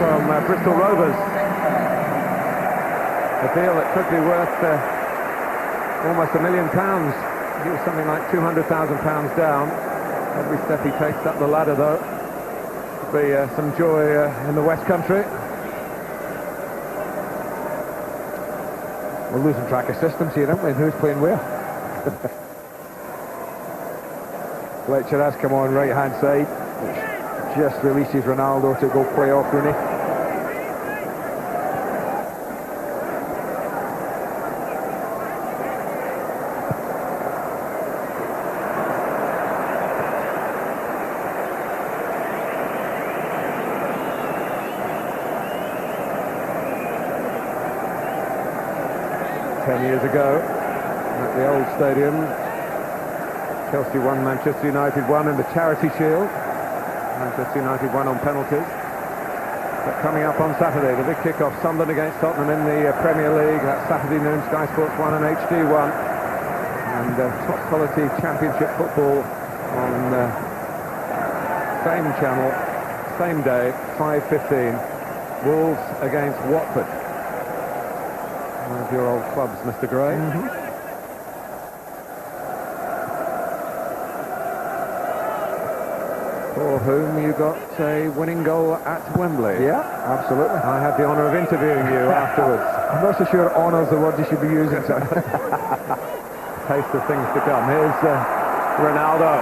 from Bristol Rovers. A deal that could be worth almost £1 million. He was something like £200,000 down. Every step he takes up the ladder, though, could be some joy in the West Country. We're losing track of systems here, aren't we? And who's playing where? Fletcher has come on right-hand side, which just releases Ronaldo to go play off Rooney. Years ago at the old stadium, Chelsea won, Manchester United won in the Charity Shield. Manchester United won on penalties. But coming up on Saturday, the big kick-off, Sunderland against Tottenham in the Premier League. That's Saturday noon, Sky Sports 1 and HD 1. And top quality championship football on same channel, same day, 5:15. Wolves against Watford. One of your old clubs, Mr. Gray. for whom you got a winning goal at Wembley. Yeah, absolutely. I had the honour of interviewing you afterwards. I'm not so sure honour's the word you should be using. Taste of things to come. Here's Ronaldo.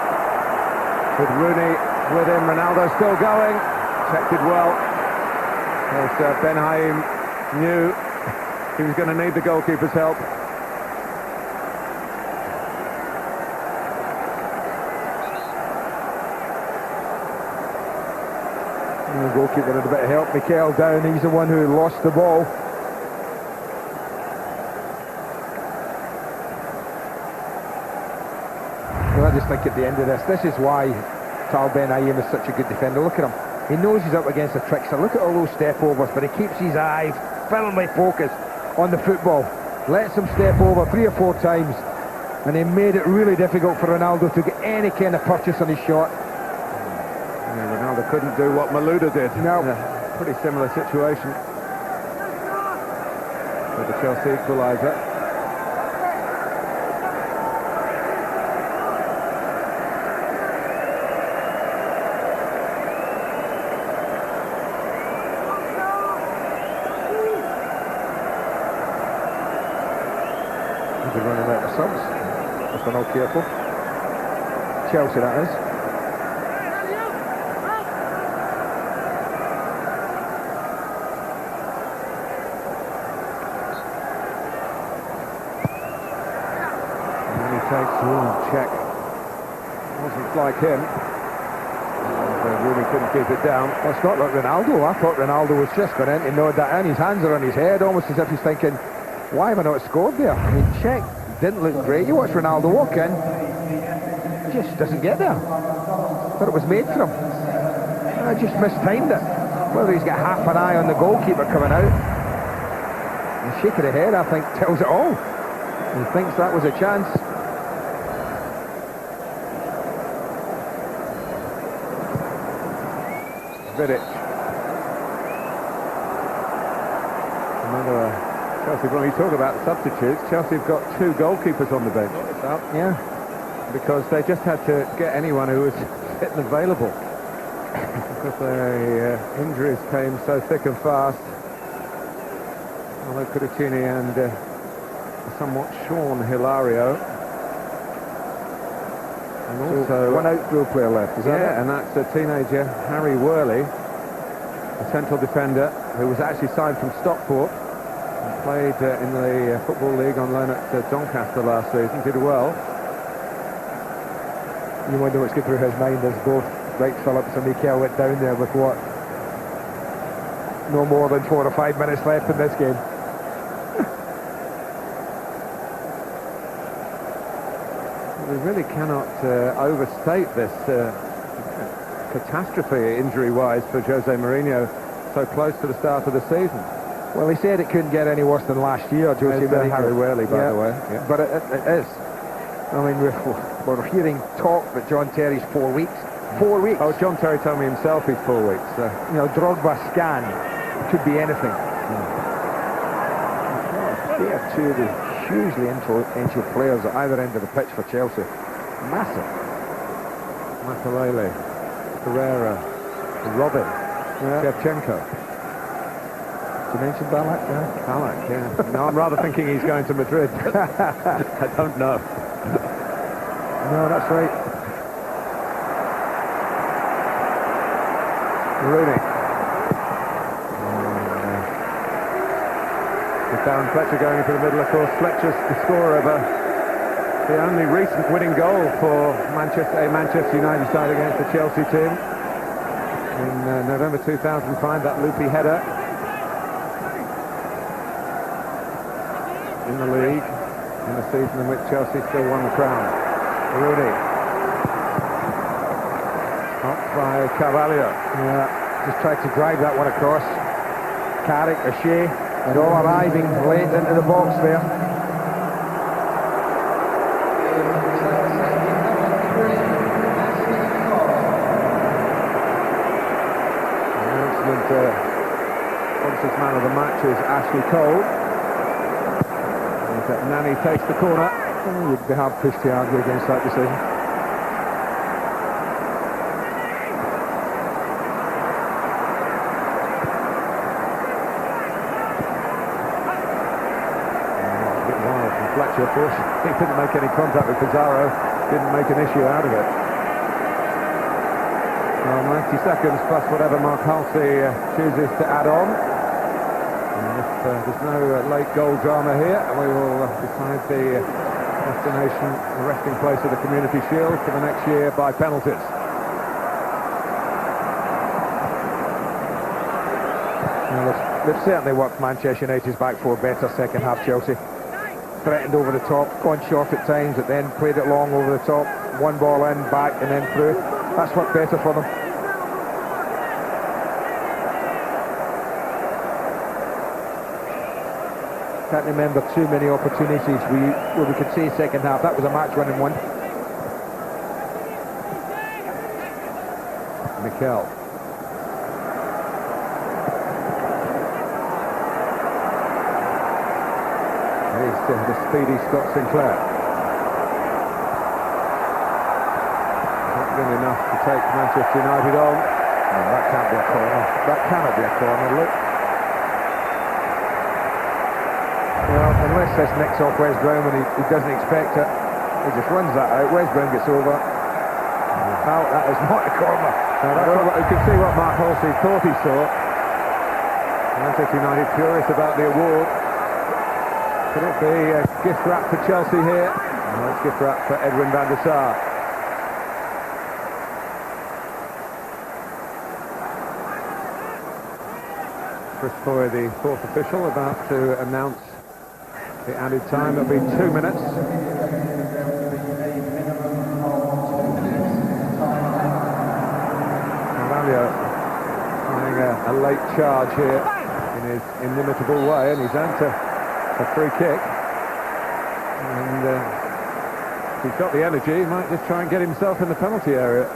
With Rooney with him. Ronaldo still going. Checked it well. As Ben Haim knew he was going to need the goalkeeper's help. The goalkeeper had a bit of help. Mikel down, he's the one who lost the ball. Well, I just think at the end of this is why Tal Ben Haim is such a good defender. Look at him. He knows he's up against a trickster. Look at all those step overs, but he keeps his eyes firmly focused on the football. Lets him step over 3 or 4 times, and he made it really difficult for Ronaldo to get any kind of purchase on his shot. Yeah, Ronaldo couldn't do what Malouda did. No. Pretty similar situation. With the Chelsea equaliser. They're running out of subs, if they're not careful. Chelsea, that is. And he takes check. Wasn't like him. Rooney couldn't keep it down. Well, it's not like Ronaldo. I thought Ronaldo was just going in to nod that in. His hands are on his head, almost as if he's thinking, why have I not scored there? I mean, check didn't look great. You watch Ronaldo walk in, just doesn't get there. Thought it was made for him. I just mistimed it. Whether he's got half an eye on the goalkeeper coming out. The shake of the head, I think, tells it all. He thinks that was a chance. Vidic. Another Chelsea. When you talk about substitutes, Chelsea have got 2 goalkeepers on the bench. Yeah. Because they just had to get anyone who was fit and available. Because the injuries came so thick and fast. Although Cudicini and somewhat shorn Hilario. And also one outfield player left, is that it? and that's a teenager, Harry Worley, a central defender who was actually signed from Stockport and played in the Football League on loan at Doncaster last season, did well. You wonder what's going through his mind as both Wright Phillips and Mikel went down there with what? No more than 4 or 5 minutes left in this game. We really cannot overstate this catastrophe injury-wise for Jose Mourinho so close to the start of the season. Well, he said it couldn't get any worse than last year, Jose Mourinho. Harry Worley, by the way. Yeah. But it is. I mean, we're hearing talk that John Terry's 4 weeks. 4 weeks. Oh, John Terry told me himself he's 4 weeks. So. You know, Drogba scan could be anything. They are 2 of the hugely influential players at either end of the pitch for Chelsea. Massive. Makalele, Pereira, Robin, Shevchenko. Did you mention Ballack? Ballack, yeah. No, I'm rather thinking he's going to Madrid. I don't know. No, that's right. Rooney. With Darren Fletcher going into the middle, of course. Fletcher's the scorer of the only recent winning goal for a Manchester United side against the Chelsea team in November 2005. That loopy header in the league in the season in which Chelsea still won the crown. Rooney. Up by Carvalho. Yeah, just tried to drive that one across. Carrick, O'Shea, and all arriving late into the box there. The announcement, obviously man of the match is Ashley Cole. And Nani takes the corner. Oh, you'd be hard pushed to argue against that decision. Fletcher, fortunately, he didn't make any contact with Pizarro, didn't make an issue out of it. Well, 90 seconds plus whatever Mark Halsey chooses to add on. And if there's no late goal drama here, we will decide the destination, the resting place of the Community Shield for the next year by penalties. Well, they've certainly worked Manchester United's back four better second half, Chelsea. Threatened over the top, gone short at times, but then played it long over the top. One ball in, back, and then through. That's worked better for them. Can't remember too many opportunities where we could say second half that was a match-winning one. Mikel. Here's the speedy Scott Sinclair. Not good enough to take Manchester United on. No, that can't be a corner. That cannot be a corner, look. Well, unless this nicks off Wes Brown when he doesn't expect it, he just runs that out. Wes Brown gets over. No, that is not a corner. You can see what Mark Halsey thought he saw. Manchester United furious about the award. Could it be a gift wrap for Chelsea here? No, it's gift wrap for Edwin van der Sar. Chris Foy, the fourth official, about to announce the added time. It'll be 2 minutes. Carvalho playing a late charge here in his inimitable way, and he's earned a free kick. And if he's got the energy, he might just try and get himself in the penalty area.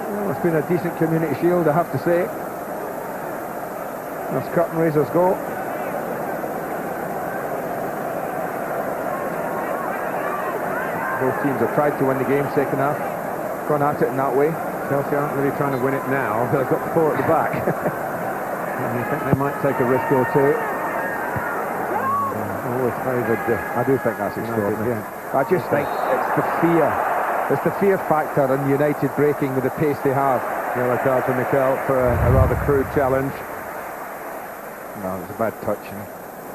Well, it's been a decent Community Shield, I have to say. That's curtain raisers go. Both teams have tried to win the game second half, gone at it in that way. Chelsea aren't really trying to win it now. They've got four at the back. And you think they might take a risk or two. Always favoured. I do think that's extraordinary. Yeah. I just think it's the fear. It's the fear factor in United breaking with the pace they have. Yellow card for Mikel for a rather crude challenge. No, it was a bad touch and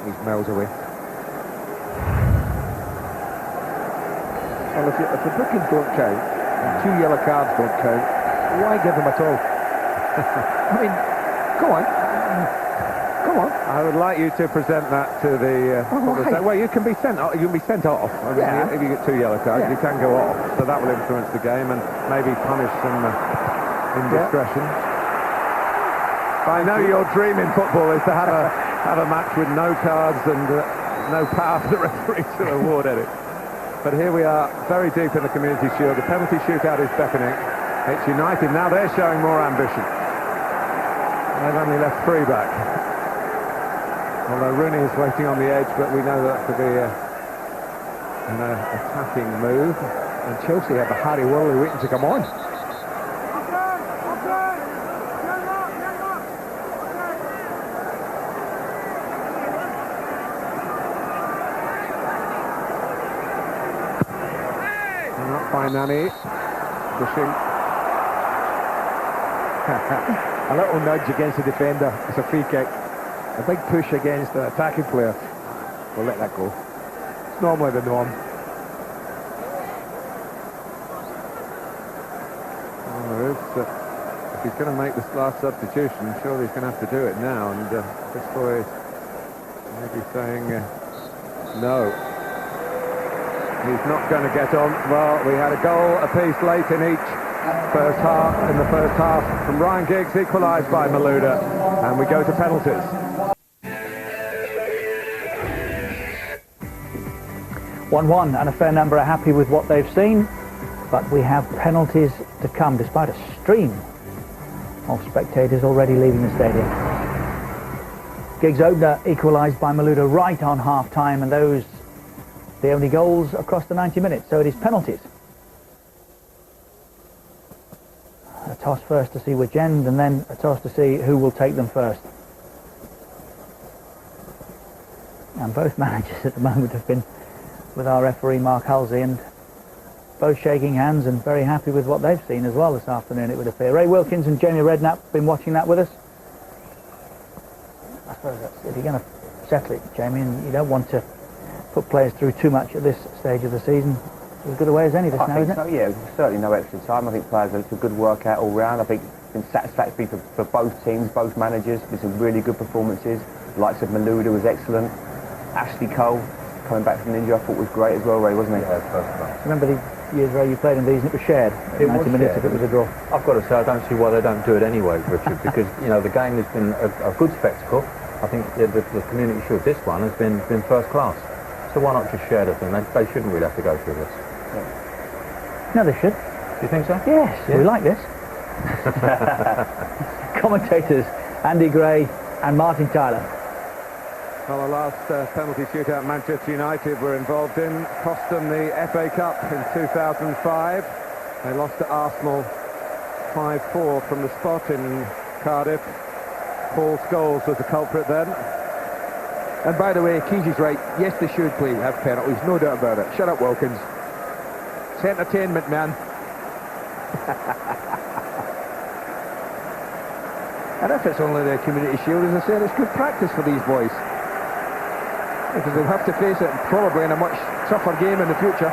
he's miles away. Well, if the bookings don't count, and 2 yellow cards don't count, why give them at all? I mean, come on. Come on. I would like you to present that to the... well, you can be sent off. You can be sent off. I mean, if you get 2 yellow cards, you can go off. So that will influence the game and maybe punish some indiscretion. I know your dream in football is to have a match with no cards and no power for the referee to award any. But here we are, very deep in the Community Shield. The penalty shootout is beckoning. It's United now. They're showing more ambition. They've only left 3 back. Although Rooney is waiting on the edge, but we know that could be an attacking move. And Chelsea have a Harry Worley waiting to come on. By Nani, pushing. A little nudge against the defender. It's a free kick. A big push against the attacking player. We'll let that go. It's normally the norm. Well, if he's going to make this last substitution, surely he's going to have to do it now. And this boy is maybe saying no. He's not going to get on. Well, we had a goal apiece late in each first half. In the first half from Ryan Giggs, equalised by Malouda. And we go to penalties. 1-1, and a fair number are happy with what they've seen. But we have penalties to come, despite a stream of spectators already leaving the stadium. Giggs' opener equalised by Malouda right on half-time, and those the only goals across the 90 minutes, so it is penalties. A toss first to see which end, and then a toss to see who will take them first. And both managers at the moment have been with our referee Mark Halsey, and both shaking hands and very happy with what they've seen as well this afternoon, it would appear. Ray Wilkins and Jamie Redknapp been watching that with us. I suppose that's, if you're going to settle it, Jamie, and you don't want to put players through too much at this stage of the season, it's as good a way as any this now, isn't it? So, yeah, certainly no extra time. I think players, it's a good workout all round. I think it's been satisfactory for both teams, both managers. There's some really good performances. The likes of Malouda was excellent. Ashley Cole, coming back from injury, I thought was great as well, Ray, wasn't he? Yeah, first class. Remember the years, Ray, you played in these and it was shared? It was 90 minutes shared. if it was a draw. I've got to say, I don't see why they don't do it anyway, Richard, because, you know, the game has been a good spectacle. I think the Community Shield, this one, has been first class. So why not just share the thing? They shouldn't really have to go through this. Yeah. No, they should. Do you think so? Yes, Yeah. we like this. Commentators Andy Gray and Martin Tyler. Well, the last penalty shootout Manchester United were involved in cost them the FA Cup in 2005. They lost to Arsenal 5-4 from the spot in Cardiff. Paul Scholes was the culprit then. And by the way, Keys right. Yes, they should have penalties, no doubt about it. Shut up, Wilkins. It's entertainment, man. And if it's only the Community Shield, as I said, it's good practice for these boys, because they'll have to face it probably in a much tougher game in the future.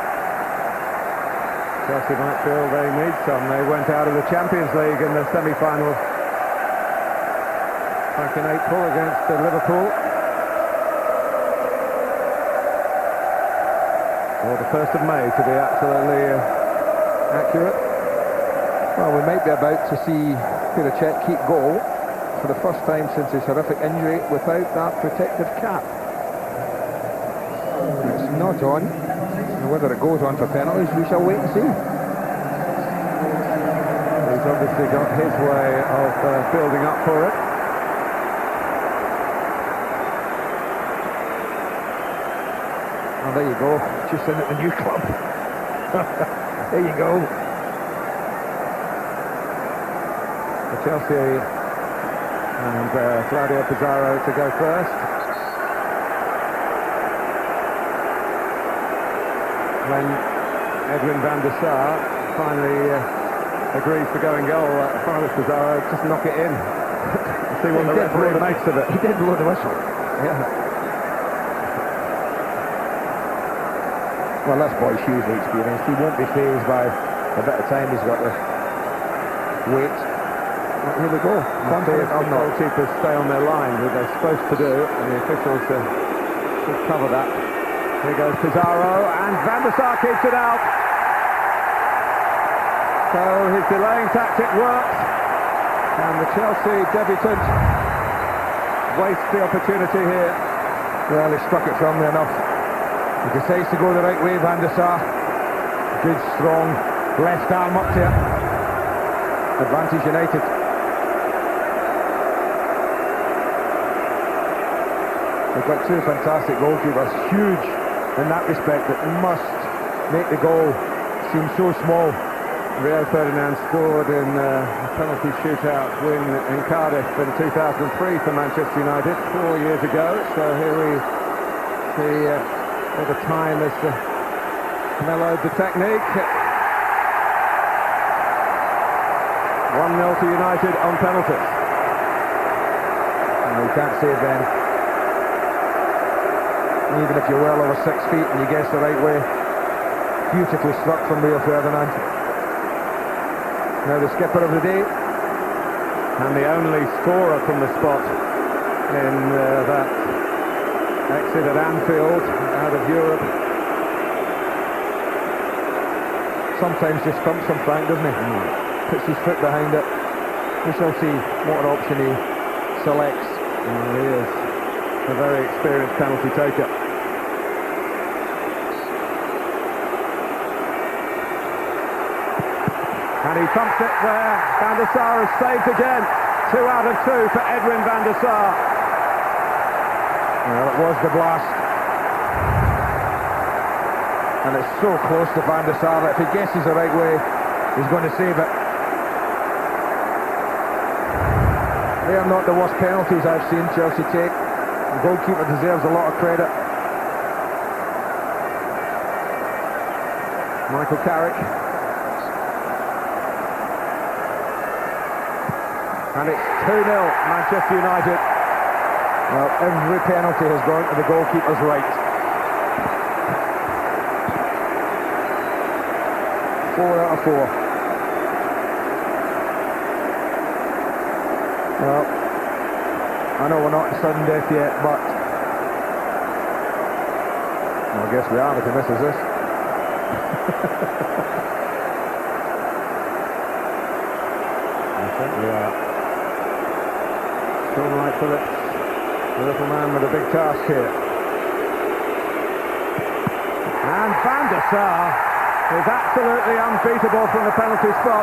Chelsea might feel they need some. They went out of the Champions League in the semi-final back in April against Liverpool. Or the 1st of May, to be absolutely accurate. Well, we might be about to see Petr Cech keep goal for the first time since his horrific injury without that protective cap. It's not on. And whether it goes on for penalties, we shall wait and see. He's obviously got his way of building up for it. Oh, there you go. Just in at the new club. There you go. For Chelsea and Claudio Pizarro to go first. When Edwin van der Sar finally agrees to go in goal, Carlos Pizarro just knock it in. See what the referee makes of it. He did blow the whistle. Yeah. Well, that's boy's hugely experienced. He won't be fazed by the bit of time he's got to wait. Well, here we go. Confident the goalkeepers stay on their line, which they're supposed to do, and the officials should cover that. Here goes Pizarro, and Van der Sar keeps it out. So his delaying tactic works, and the Chelsea debutant wastes the opportunity here. Well, he struck it firmly enough. He decides to go the right way, Van der Sar. Good, strong left arm up to it. Advantage United. They've got two fantastic goalkeepers, huge in that respect, that must make the goal seem so small. Rio Ferdinand scored in a penalty shootout win in Cardiff in 2003 for Manchester United 4 years ago. So here we see where the time has mellowed the technique. 1-0 to United on penalties. No, you can't save then. Even if you're well over 6 feet and you guess the right way. Beautifully struck from Rio Ferdinand. Now the skipper of the day. And the only scorer from the spot in that exit at Anfield out of Europe. Sometimes just stumps him, Frank, doesn't he? Puts his foot behind it. We shall see what option he selects. Well, he is a very experienced penalty taker. And he thumps it there. Van der Sar is saved again. 2 out of 2 for Edwin van der Sar. Well, it was the blast. And it's so close to Van der Sar that if he guesses the right way, he's going to save it. They are not the worst penalties I've seen Chelsea take. The goalkeeper deserves a lot of credit. Michael Carrick. And it's 2-0 Manchester United. Well, every penalty has gone to the goalkeeper's right. 4 out of 4. Well, I know we're not in sudden death yet, but I guess we are if he misses this. I think we are. Sean Wright Phillips, the little man with a big task here. And Van der Sar is absolutely unbeatable from the penalty spot.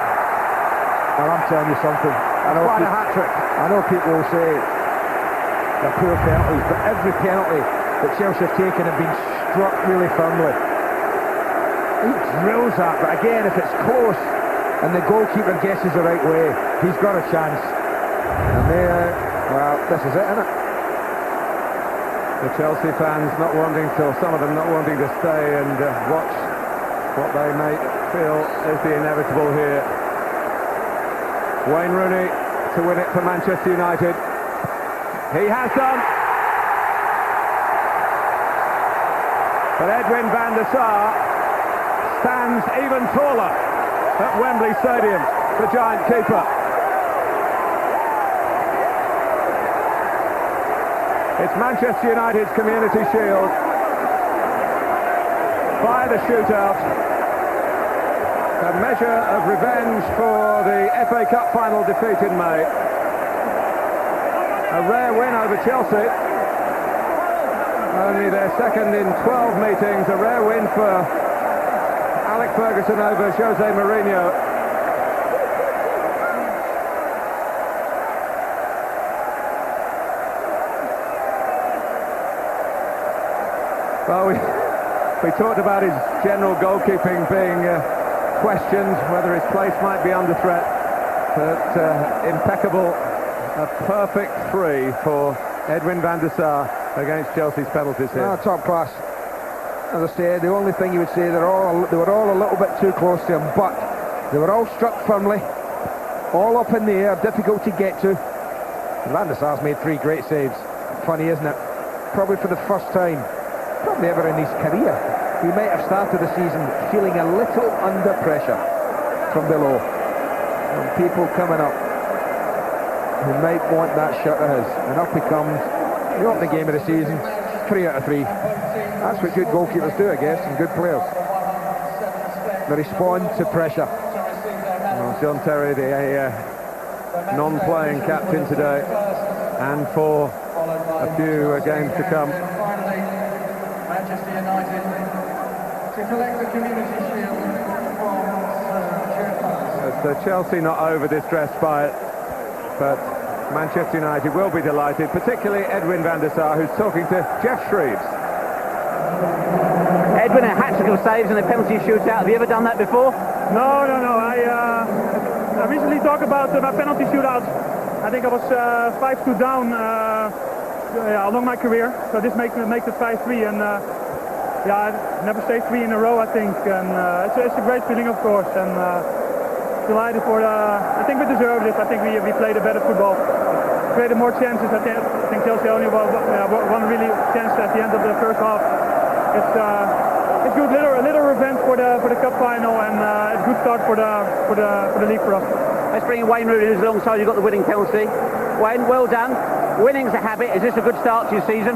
And I'm telling you something. Quite a hat-trick. I know people will say they're poor penalties, but every penalty that Chelsea have taken have been struck really firmly. He drills that, but again, if it's close and the goalkeeper guesses the right way, he's got a chance. And there, well, this is it, isn't it? The Chelsea fans not wanting to, or some of them not wanting to stay and watch what they may feel is the inevitable here. Wayne Rooney to win it for Manchester United. He has done. But Edwin van der Sar stands even taller at Wembley Stadium, the giant keeper. It's Manchester United's Community Shield by the shootout. A measure of revenge for the FA Cup final defeat in May. A rare win over Chelsea. Only their second in 12 meetings. A rare win for Alex Ferguson over Jose Mourinho. Well, we talked about his general goalkeeping being questioned, whether his place might be under threat, but impeccable, a perfect free for Edwin van der Sar against Chelsea's penalties here. Top class. As I said, the only thing you would say, they were all a little bit too close to him, but they were all struck firmly, all up in the air, difficult to get to. And Van der Sar's made 3 great saves. Funny, isn't it? Probably for the first time, probably ever in his career, he might have started the season feeling a little under pressure from below. And people coming up who might want that shot of his. And up he comes. He opened the game of the season, 3 out of 3. That's what good goalkeepers do, I guess, and good players. They respond to pressure. Well, John Terry, the non-playing captain today, and for a few games to come. Manchester United to collect the Community Shield from Chelsea not over distressed by it, but Manchester United will be delighted, particularly Edwin van der Sar, who's talking to Jeff Shreves. Edwin, a hat-trick of saves in a penalty shootout. Have you ever done that before? No. I recently talked about my penalty shootouts. I think I was 5-2 down along my career, so this makes it 5-3, and I've never saved 3 in a row, I think, and it's a great feeling, of course, and delighted for I think we deserved it. I think we played a better football, created more chances. I think Chelsea only one really chance at the end of the first half. It's good, a little revenge for the cup final, and it's a good start for the league for us. Let's bring in Wayne Rooney, who's alongside you, got the winning penalty. Wayne, well done. Winning's a habit. Is this a good start to your season?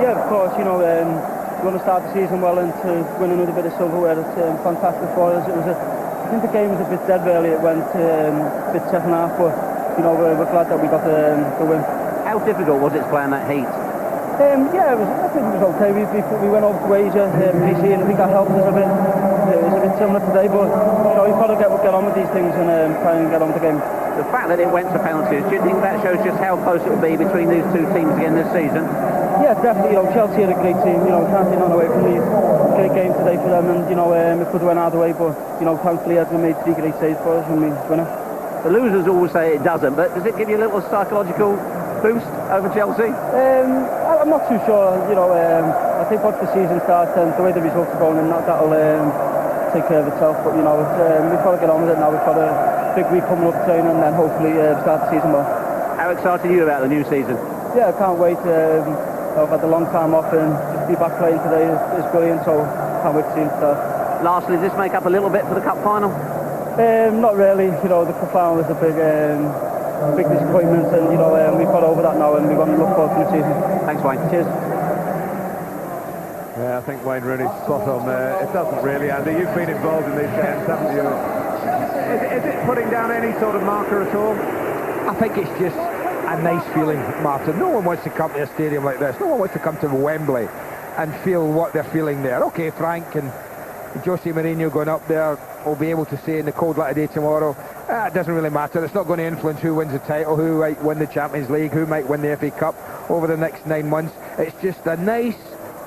Yeah, of course. You want to start the season well and to win another bit of silverware. It's fantastic for us. I think the game was a bit dead early. It went a bit second half, but we're glad that we got the win. How difficult was it to play in that heat? I think it was okay. We went over to Asia, PC, and I think that helped us a bit. It was a bit similar today, but you've got to get on with these things and try and get on with the game. The fact that it went to penalties, do you think that shows just how close it will be between these two teams again this season? Yeah, definitely. Chelsea are a great team. We can't take none away from these. Great game today for them, and it could have went either way, but thankfully Edwin made 3 great saves for us and we win it. The losers always say it doesn't, but does it give you a little psychological boost over Chelsea? I'm not too sure. You know, I think once the season starts and the way the results are going, and that'll take care of itself. But you know, we've got to get on with it now. We've got a big week coming up training, and then hopefully start the season well. How excited are you about the new season? Yeah, I can't wait. I've had a long time off, and just be back playing today is brilliant. So can't wait to see it start. Lastly, does this make up a little bit for the cup final? Not really. You know, the cup final is a big disappointment, and you know we've got over that now, and we're going to look forward to the season. Thanks, Wayne. Cheers. Yeah, I think Wayne Rooney's spot on there. It doesn't really, Andy. You've been involved in these games, haven't you? Is it putting down any sort of marker at all? I think it's just a nice feeling, Martin. No one wants to come to a stadium like this. No one wants to come to Wembley and feel what they're feeling there. Okay, Frank and Jose Mourinho going up there will be able to say in the cold light of day tomorrow, it doesn't really matter. It's not going to influence who wins the title, who might win the Champions League, who might win the FA Cup over the next 9 months. It's just a nice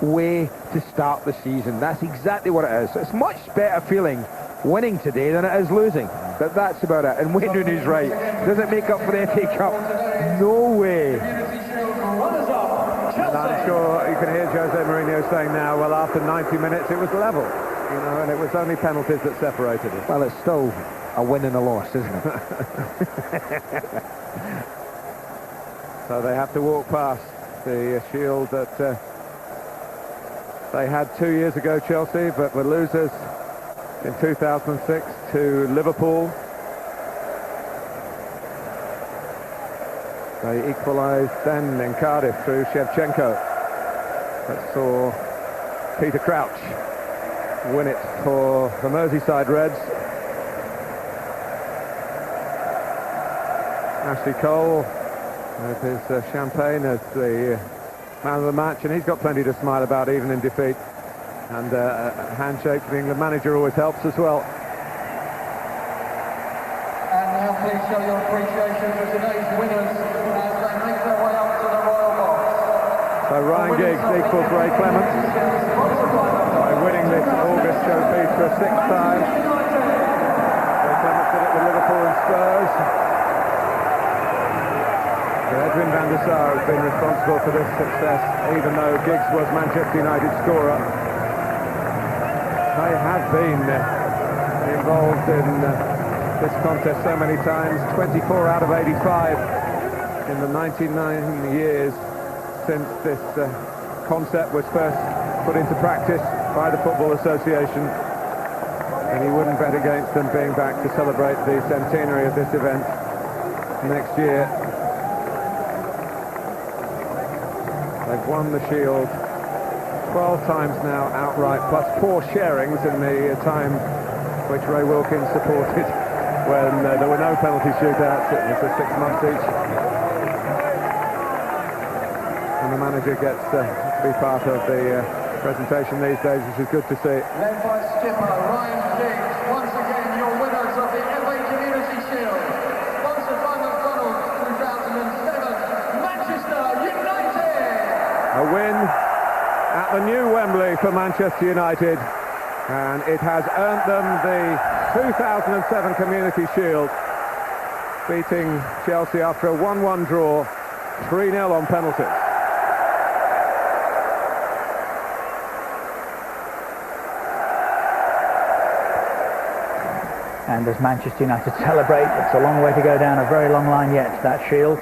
way to start the season. That's exactly what it is. It's much better feeling winning today than it is losing. But that's about it. And Wayne Rooney's right. Does it make up for the FA Cup? No way. And I'm sure you can hear Jose Mourinho saying now, well, after 90 minutes it was level, you know, and it was only penalties that separated us. Well, it's still a win and a loss, isn't it? So they have to walk past the shield that they had 2 years ago, Chelsea, but were losers in 2006 to Liverpool. They equalised then in Cardiff through Shevchenko. That saw Peter Crouch win it for the Merseyside Reds. Ashley Cole with his champagne as the man of the match, and he's got plenty to smile about even in defeat. And a handshake from the England manager always helps as well. And now please show your appreciation for today's winners as they make their way up to the Royal Box. So Ryan Giggs equals Ray Clements by winning this August trophy for a sixth time. Ray Clements did it with Liverpool and Spurs. Edwin van der Sar has been responsible for this success, even though Giggs was Manchester United scorer. They have been involved in this contest so many times, 24 out of 85 in the 99 years since this concept was first put into practice by the Football Association. And you wouldn't bet against them being back to celebrate the centenary of this event next year. They've won the Shield 12 times now outright, plus 4 sharings in the time which Ray Wilkins supported when there were no penalty shootouts. It was for 6 months each. And the manager gets to be part of the presentation these days, which is good to see. Led by skipper Ryan Giggs, once again your winners of the FA Community Shield. Sponsored by McDonald's 2007, Manchester United! A win at the new Wembley for Manchester United, and it has earned them the 2007 Community Shield, beating Chelsea after a 1-1 draw, 3-0 on penalties. And as Manchester United celebrate, it's a long way to go down, a very long line yet, that Shield.